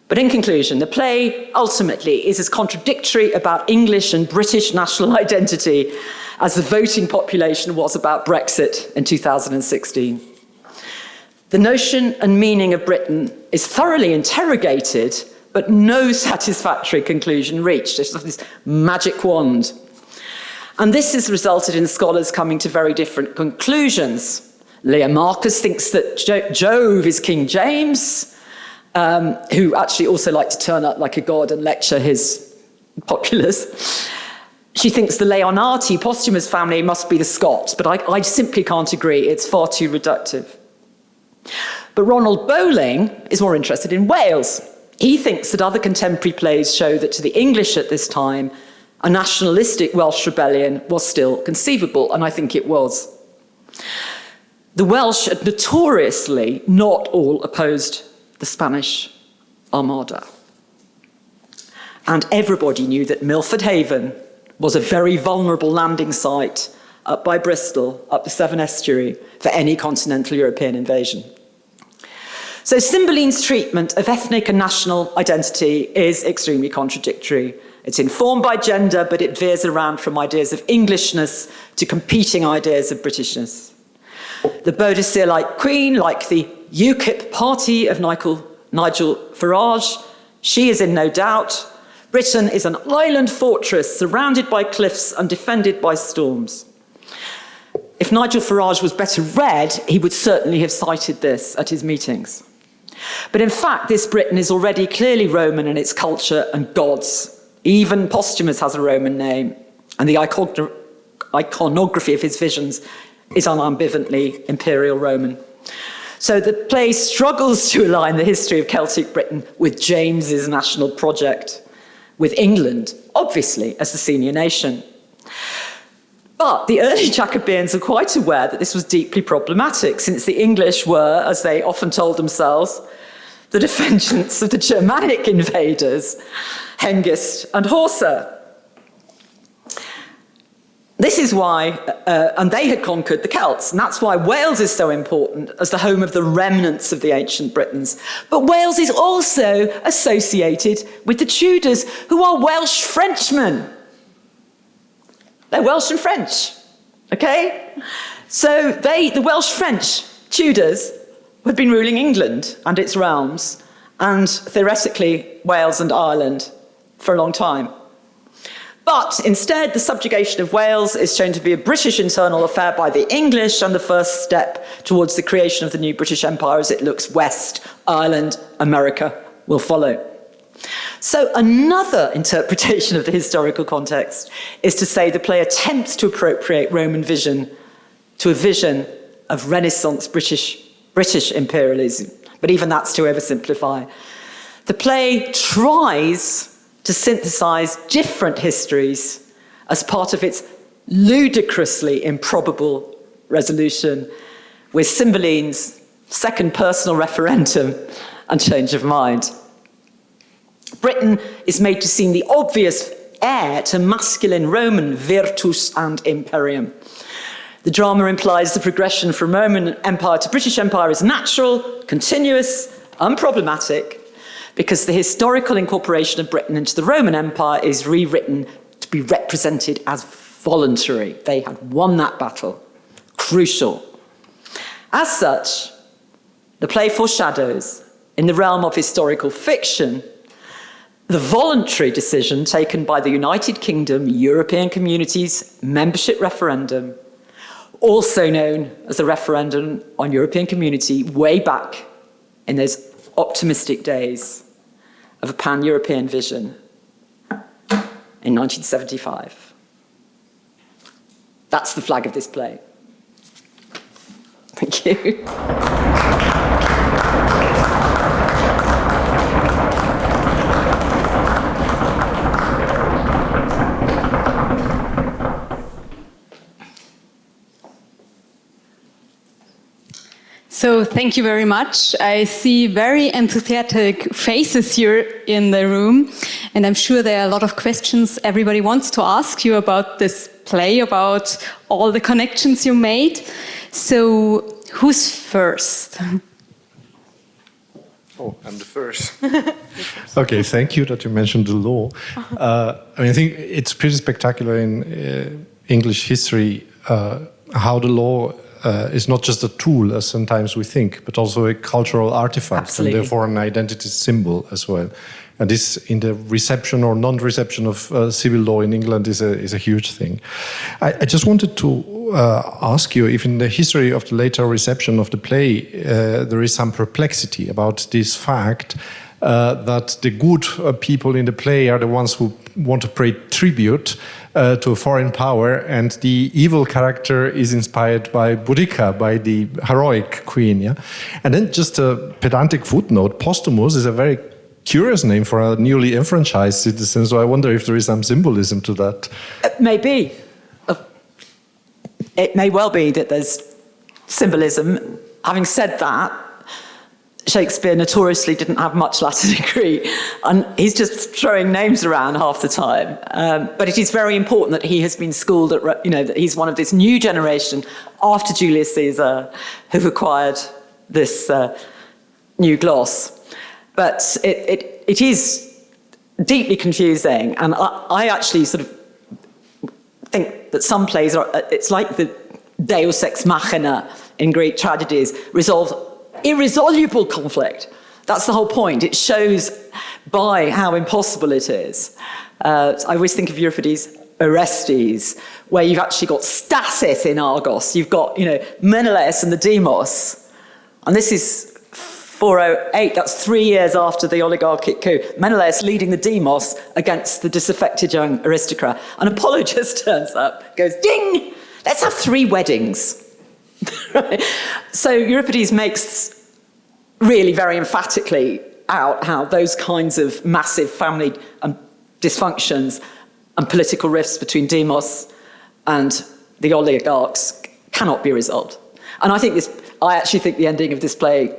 Speaker 2: But in conclusion, the play ultimately is as contradictory about English and British national identity as the voting population was about Brexit in 2016. The notion and meaning of Britain is thoroughly interrogated, but no satisfactory conclusion reached. It's this magic wand. And this has resulted in scholars coming to very different conclusions. Leah Marcus thinks that Jove is King James, who actually also liked to turn up like a god and lecture his populace. She thinks the Leonati posthumous family must be the Scots, but I simply can't agree. It's far too reductive. But Ronald Bowling is more interested in Wales. He thinks that other contemporary plays show that to the English at this time, a nationalistic Welsh rebellion was still conceivable, and I think it was. The Welsh had notoriously not all opposed the Spanish Armada. And everybody knew that Milford Haven was a very vulnerable landing site up by Bristol, up the Severn Estuary, for any continental European invasion. So Cymbeline's treatment of ethnic and national identity is extremely contradictory. It's informed by gender, but it veers around from ideas of Englishness to competing ideas of Britishness. The Boadicea-like Queen, like the UKIP party of Nigel Farage, she is in no doubt. Britain is an island fortress surrounded by cliffs and defended by storms. If Nigel Farage was better read, he would certainly have cited this at his meetings. But in fact, this Britain is already clearly Roman in its culture and gods. Even Posthumus has a Roman name, and the iconography of his visions is unambiguously imperial Roman. So the play struggles to align the history of Celtic Britain with James's national project, with England, obviously, as the senior nation. But the early Jacobeans are quite aware that this was deeply problematic, since the English were, as they often told themselves, the defendants of the Germanic invaders, Hengist and Horsa. This is why, and they had conquered the Celts, and that's why Wales is so important as the home of the remnants of the ancient Britons. But Wales is also associated with the Tudors, who are Welsh Frenchmen. They're Welsh and French, okay? So the Welsh French Tudors had been ruling England and its realms, and theoretically Wales and Ireland for a long time. But instead, the subjugation of Wales is shown to be a British internal affair by the English, and the first step towards the creation of the new British Empire as it looks west, Ireland, America, will follow. So another interpretation of the historical context is to say the play attempts to appropriate Roman vision to a vision of Renaissance British imperialism. But even that's to oversimplify. The play tries to synthesize different histories as part of its ludicrously improbable resolution with Cymbeline's second personal referendum and change of mind. Britain is made to seem the obvious heir to masculine Roman virtus and imperium. The drama implies the progression from Roman Empire to British Empire is natural, continuous, unproblematic, because the historical incorporation of Britain into the Roman Empire is rewritten to be represented as voluntary. They had won that battle. Crucial. As such, the play foreshadows, in the realm of historical fiction, the voluntary decision taken by the United Kingdom European Community's membership referendum, also known as the referendum on European Community, way back in those optimistic days of a pan-European vision in 1975. That's the flag of this play. Thank you.
Speaker 1: So thank you very much. I see very enthusiastic faces here in the room, and I'm sure there are a lot of questions everybody wants to ask you about this play, about all the connections you made. So who's first?
Speaker 6: Oh, I'm the first. Okay, thank you that you mentioned the law. I think it's pretty spectacular in English history how the law is not just a tool, as sometimes we think, but also a cultural artifact,
Speaker 2: Absolutely.
Speaker 6: and therefore an identity symbol as well. And this, in the reception or non-reception of civil law in England, is a huge thing. I just wanted to ask you if in the history of the later reception of the play, there is some perplexity about this fact that the good people in the play are the ones who want to pay tribute to a foreign power, and the evil character is inspired by Boudica, by the heroic queen. Yeah? And then just a pedantic footnote, Posthumus is a very curious name for a newly enfranchised citizen, so I wonder if there is some symbolism to that.
Speaker 2: Maybe. It may well be that there's symbolism. Having said that, Shakespeare notoriously didn't have much Latin degree, and he's just throwing names around half the time. But it is very important that he has been schooled at, that he's one of this new generation after Julius Caesar who've acquired this new gloss. But it is deeply confusing, and I actually sort of think that some plays it's like the Deus ex machina in Greek tragedies, resolves irresoluble conflict. That's the whole point. It shows by how impossible it is. I always think of Euripides' Orestes, where you've actually got stasis in Argos. You've got, Menelaus and the Demos. And this is 408, that's 3 years after the oligarchic coup. Menelaus leading the Demos against the disaffected young aristocrat. And Apollo just turns up, goes, ding, let's have 3 weddings. Right? So Euripides makes really very emphatically out how those kinds of massive family dysfunctions and political rifts between Demos and the oligarchs cannot be resolved. And I actually think the ending of this play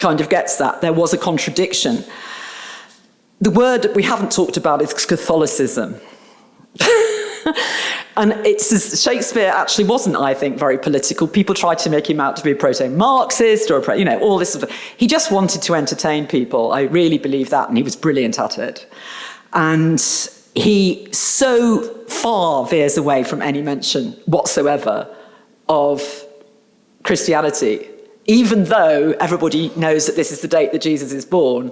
Speaker 2: kind of gets that. There was a contradiction. The word that we haven't talked about is Catholicism. And Shakespeare actually wasn't, I think, very political. People tried to make him out to be a proto-Marxist or, all this sort of. He just wanted to entertain people. I really believe that, and he was brilliant at it. And he so far veers away from any mention whatsoever of Christianity, even though everybody knows that this is the date that Jesus is born.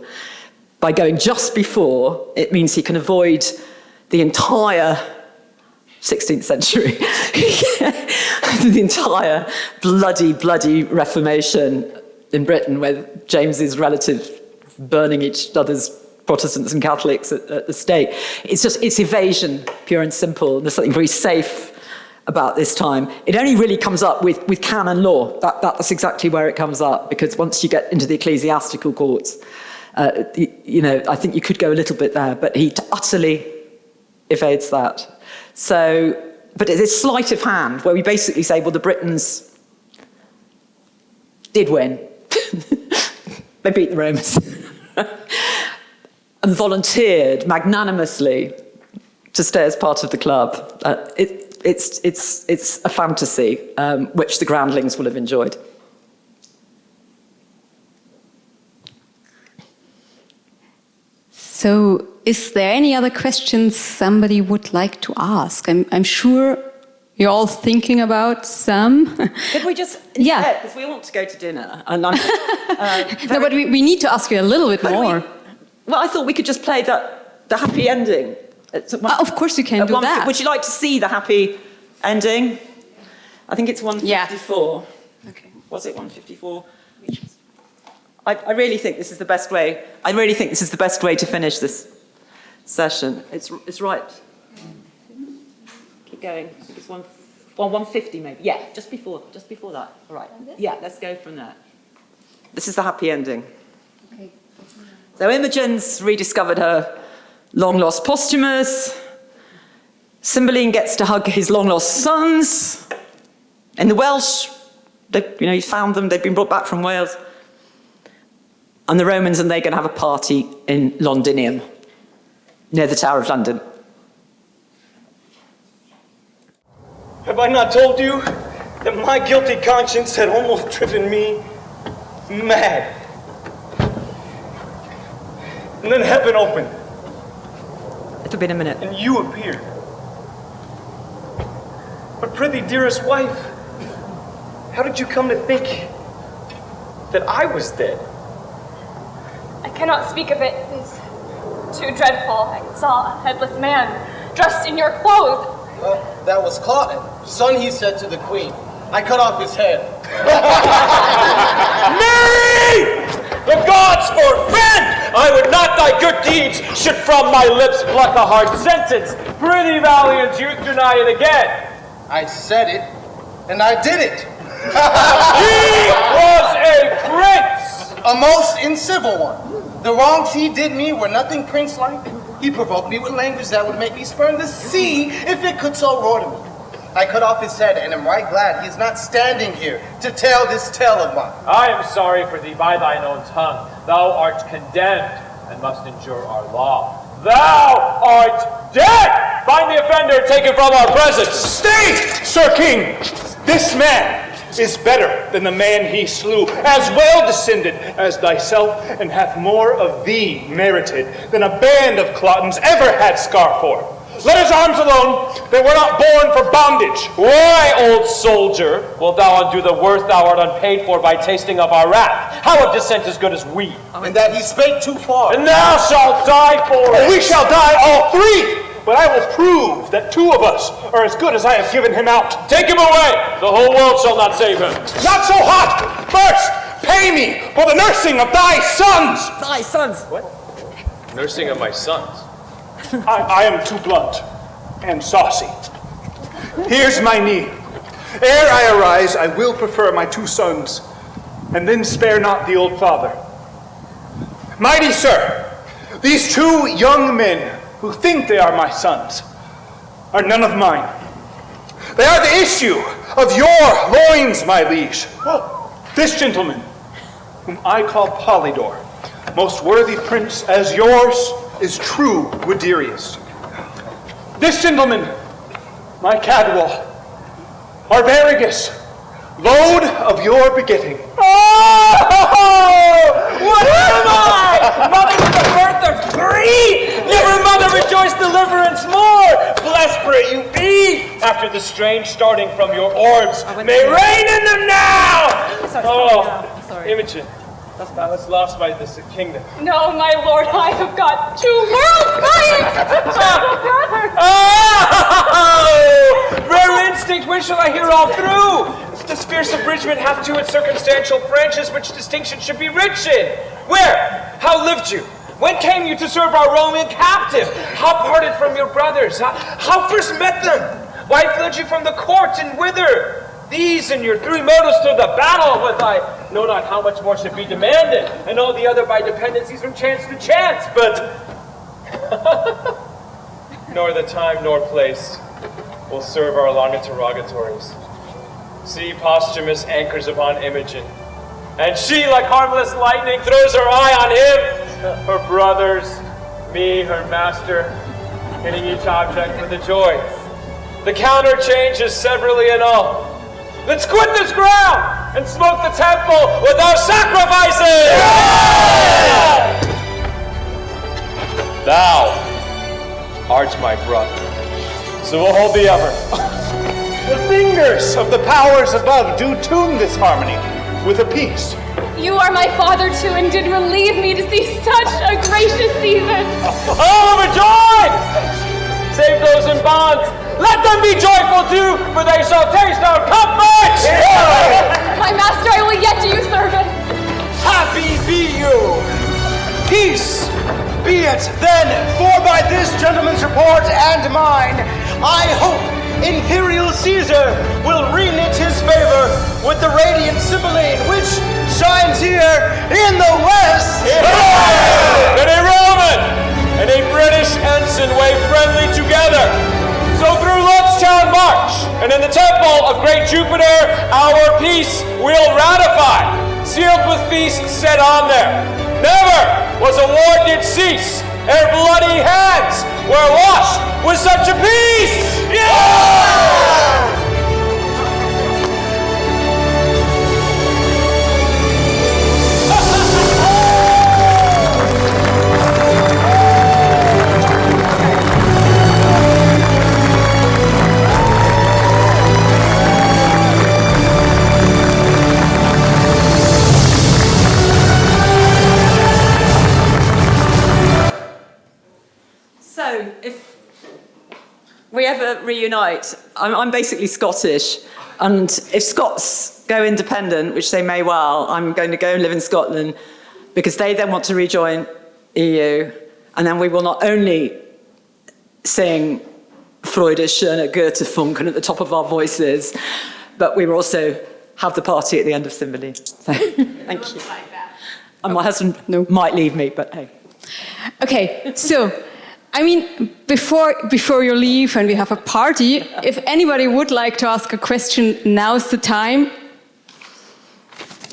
Speaker 2: By going just before, it means he can avoid the entire 16th century, the entire bloody Reformation in Britain, where James's relatives burning each other's Protestants and Catholics at the stake. It's evasion, pure and simple. And there's something very safe about this time. It only really comes up with canon law. That's exactly where it comes up, because once you get into the ecclesiastical courts, I think you could go a little bit there, but he utterly evades that. So, but it's this sleight of hand where we basically say, well, the Britons did win. They beat the Romans. And volunteered magnanimously to stay as part of the club. It's a fantasy, which the groundlings will have enjoyed.
Speaker 1: So, is there any other questions somebody would like to ask? I'm sure you're all thinking about some.
Speaker 2: Could we just,
Speaker 1: yeah,
Speaker 2: because we want to go to dinner. And
Speaker 1: no, but we need to ask you a little bit more.
Speaker 2: Well, I thought we could just play the happy ending.
Speaker 1: Of course you can do that.
Speaker 2: Would you like to see the happy ending? I think it's 154.
Speaker 1: Yeah. Okay.
Speaker 2: Was it 154? I really think this is the best way. I really think this is the best way to finish this session. It's right. Keep going. I think it's 150 maybe. Yeah, just before that. All right. Yeah, let's go from there. This is the happy ending.
Speaker 1: Okay.
Speaker 2: So Imogen's rediscovered her long-lost Posthumus. Cymbeline gets to hug his long-lost sons. In the Welsh, he found them. They've been brought back from Wales. And the Romans and they're going to have a party in Londinium, near the Tower of London.
Speaker 4: Have I not told you that my guilty conscience had almost driven me mad? And then heaven opened.
Speaker 2: It'll be in a minute.
Speaker 4: And you appeared. But prithee, dearest wife, How did you come to think that I was dead?
Speaker 7: I cannot speak of it. It is too dreadful. I saw a headless man dressed in your clothes.
Speaker 8: That was Claude. Son, he said to the queen. I cut off his head.
Speaker 9: Mary! The gods forfend! I would not thy good deeds should from my lips pluck a hard sentence. Prithee, valiant youth, deny it again.
Speaker 8: I said it, and I did it.
Speaker 9: He was a prince!
Speaker 8: A most incivil one. The wrongs he did me were nothing prince-like. He provoked me with language that would make me spurn the sea if it could so roar to me. I cut off his head and am right glad he is not standing here to tell this tale of mine.
Speaker 9: I am sorry for thee by thine own tongue. Thou art condemned and must endure our law. Thou art dead! Find the offender, take him from our presence.
Speaker 4: Stay, Sir King! This man is better than the man he slew, as well descended as thyself, and hath more of thee merited than a band of Clotons ever had scar for. Let his arms alone, they were not born for bondage.
Speaker 9: Why, old soldier, wilt thou undo the worth thou art unpaid for by tasting of our wrath? How of descent as good as we?
Speaker 8: And that he spake too far.
Speaker 9: And thou shalt die for it.
Speaker 4: We shall die all three, but I will prove that two of us are as good as I have given him out.
Speaker 9: Take him away! The whole world shall not save him.
Speaker 4: Not so hot! First, pay me for the nursing of thy sons!
Speaker 2: Thy sons!
Speaker 9: What? Nursing of my sons?
Speaker 4: I am too blunt and saucy. Here's my need. Ere I arise, I will prefer my two sons, and then spare not the old father. Mighty sir, these two young men who think they are my sons are none of mine. They are the issue of your loins, my liege. This gentleman, whom I call Polydor, most worthy prince as yours is true Guiderius. This gentleman, my Cadwal, Arviragus, load of your begetting.
Speaker 9: Oh! What am I? Mother with the birth of three! Never mother rejoice deliverance more! Blessed pray you be, after the strange starting from your orbs, may reign in them now!
Speaker 7: Sorry.
Speaker 9: Imogen, thou hast lost by this kingdom.
Speaker 7: No, my lord, I have got 2 worlds mine!
Speaker 9: Oh! Rare instinct, when shall I hear all through? This fierce abridgment hath to its circumstantial branches which distinction should be rich in. Where? How lived you? When came you to serve our Roman captive? How parted from your brothers? How first met them? Why fled you from the court and whither? These and your 3 motives to the battle with I know not how much more should be demanded, and all the other by dependencies from chance to chance, but nor the time nor place will serve our long interrogatories. See, posthumous anchors upon Imogen, and she, like harmless lightning, throws her eye on him, her brothers, me, her master, hitting each object with a joy. The counter changes severally and all. Let's quit this ground and smoke the temple with our sacrifices! Yeah! Thou art my brother, so we'll hold thee ever.
Speaker 4: The fingers of the powers above do tune this harmony with a peace.
Speaker 7: You are my father too, and did relieve me to see such a gracious season.
Speaker 9: Oh, overjoyed! Save those in bonds. Let them be joyful too, for they shall taste our comfort! Yeah!
Speaker 7: My master, I will yet do you service.
Speaker 4: Happy be you! Peace be it then, for by this gentleman's report and mine, I hope Imperial Caesar will reknit his favor with the radiant Cymbeline, which shines here in the west.
Speaker 9: Yeah! And a Roman and a British ensign wave friendly together. So through Lordstown march, and in the temple of great Jupiter, our peace we'll ratify, sealed with feasts set on there. Never was a war did cease, ere bloody hands were washed with such a peace! Yeah!
Speaker 2: we ever reunite, I'm basically Scottish, and if Scots go independent, which they may well, I'm going to go and live in Scotland because they then want to rejoin EU, and then we will not only sing Freude, schöne Goethe, Funken at the top of our voices, but we will also have the party at the end of Cymbeline. So, thank you. And my husband might leave me, but hey.
Speaker 1: Okay, so, I mean, before you leave and we have a party, if anybody would like to ask a question, now's the time.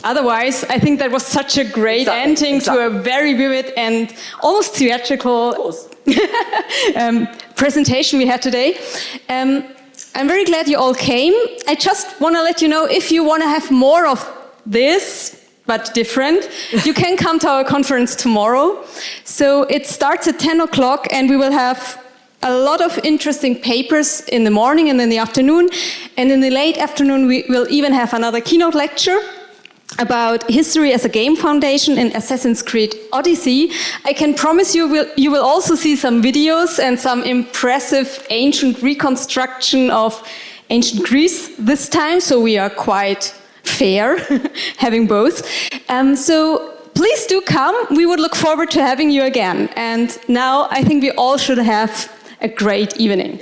Speaker 1: Otherwise, I think that was such a great ending to a very vivid and almost theatrical presentation we had today. I'm very glad you all came. I just want to let you know, if you want to have more of this, but different, you can come to our conference tomorrow. So it starts at 10 o'clock and we will have a lot of interesting papers in the morning and in the afternoon. And in the late afternoon, we will even have another keynote lecture about history as a game foundation in Assassin's Creed Odyssey. I can promise you will also see some videos and some impressive ancient reconstruction of ancient Greece this time, so we are quite fair having both. So please do come. We would look forward to having you again. And now I think we all should have a great evening.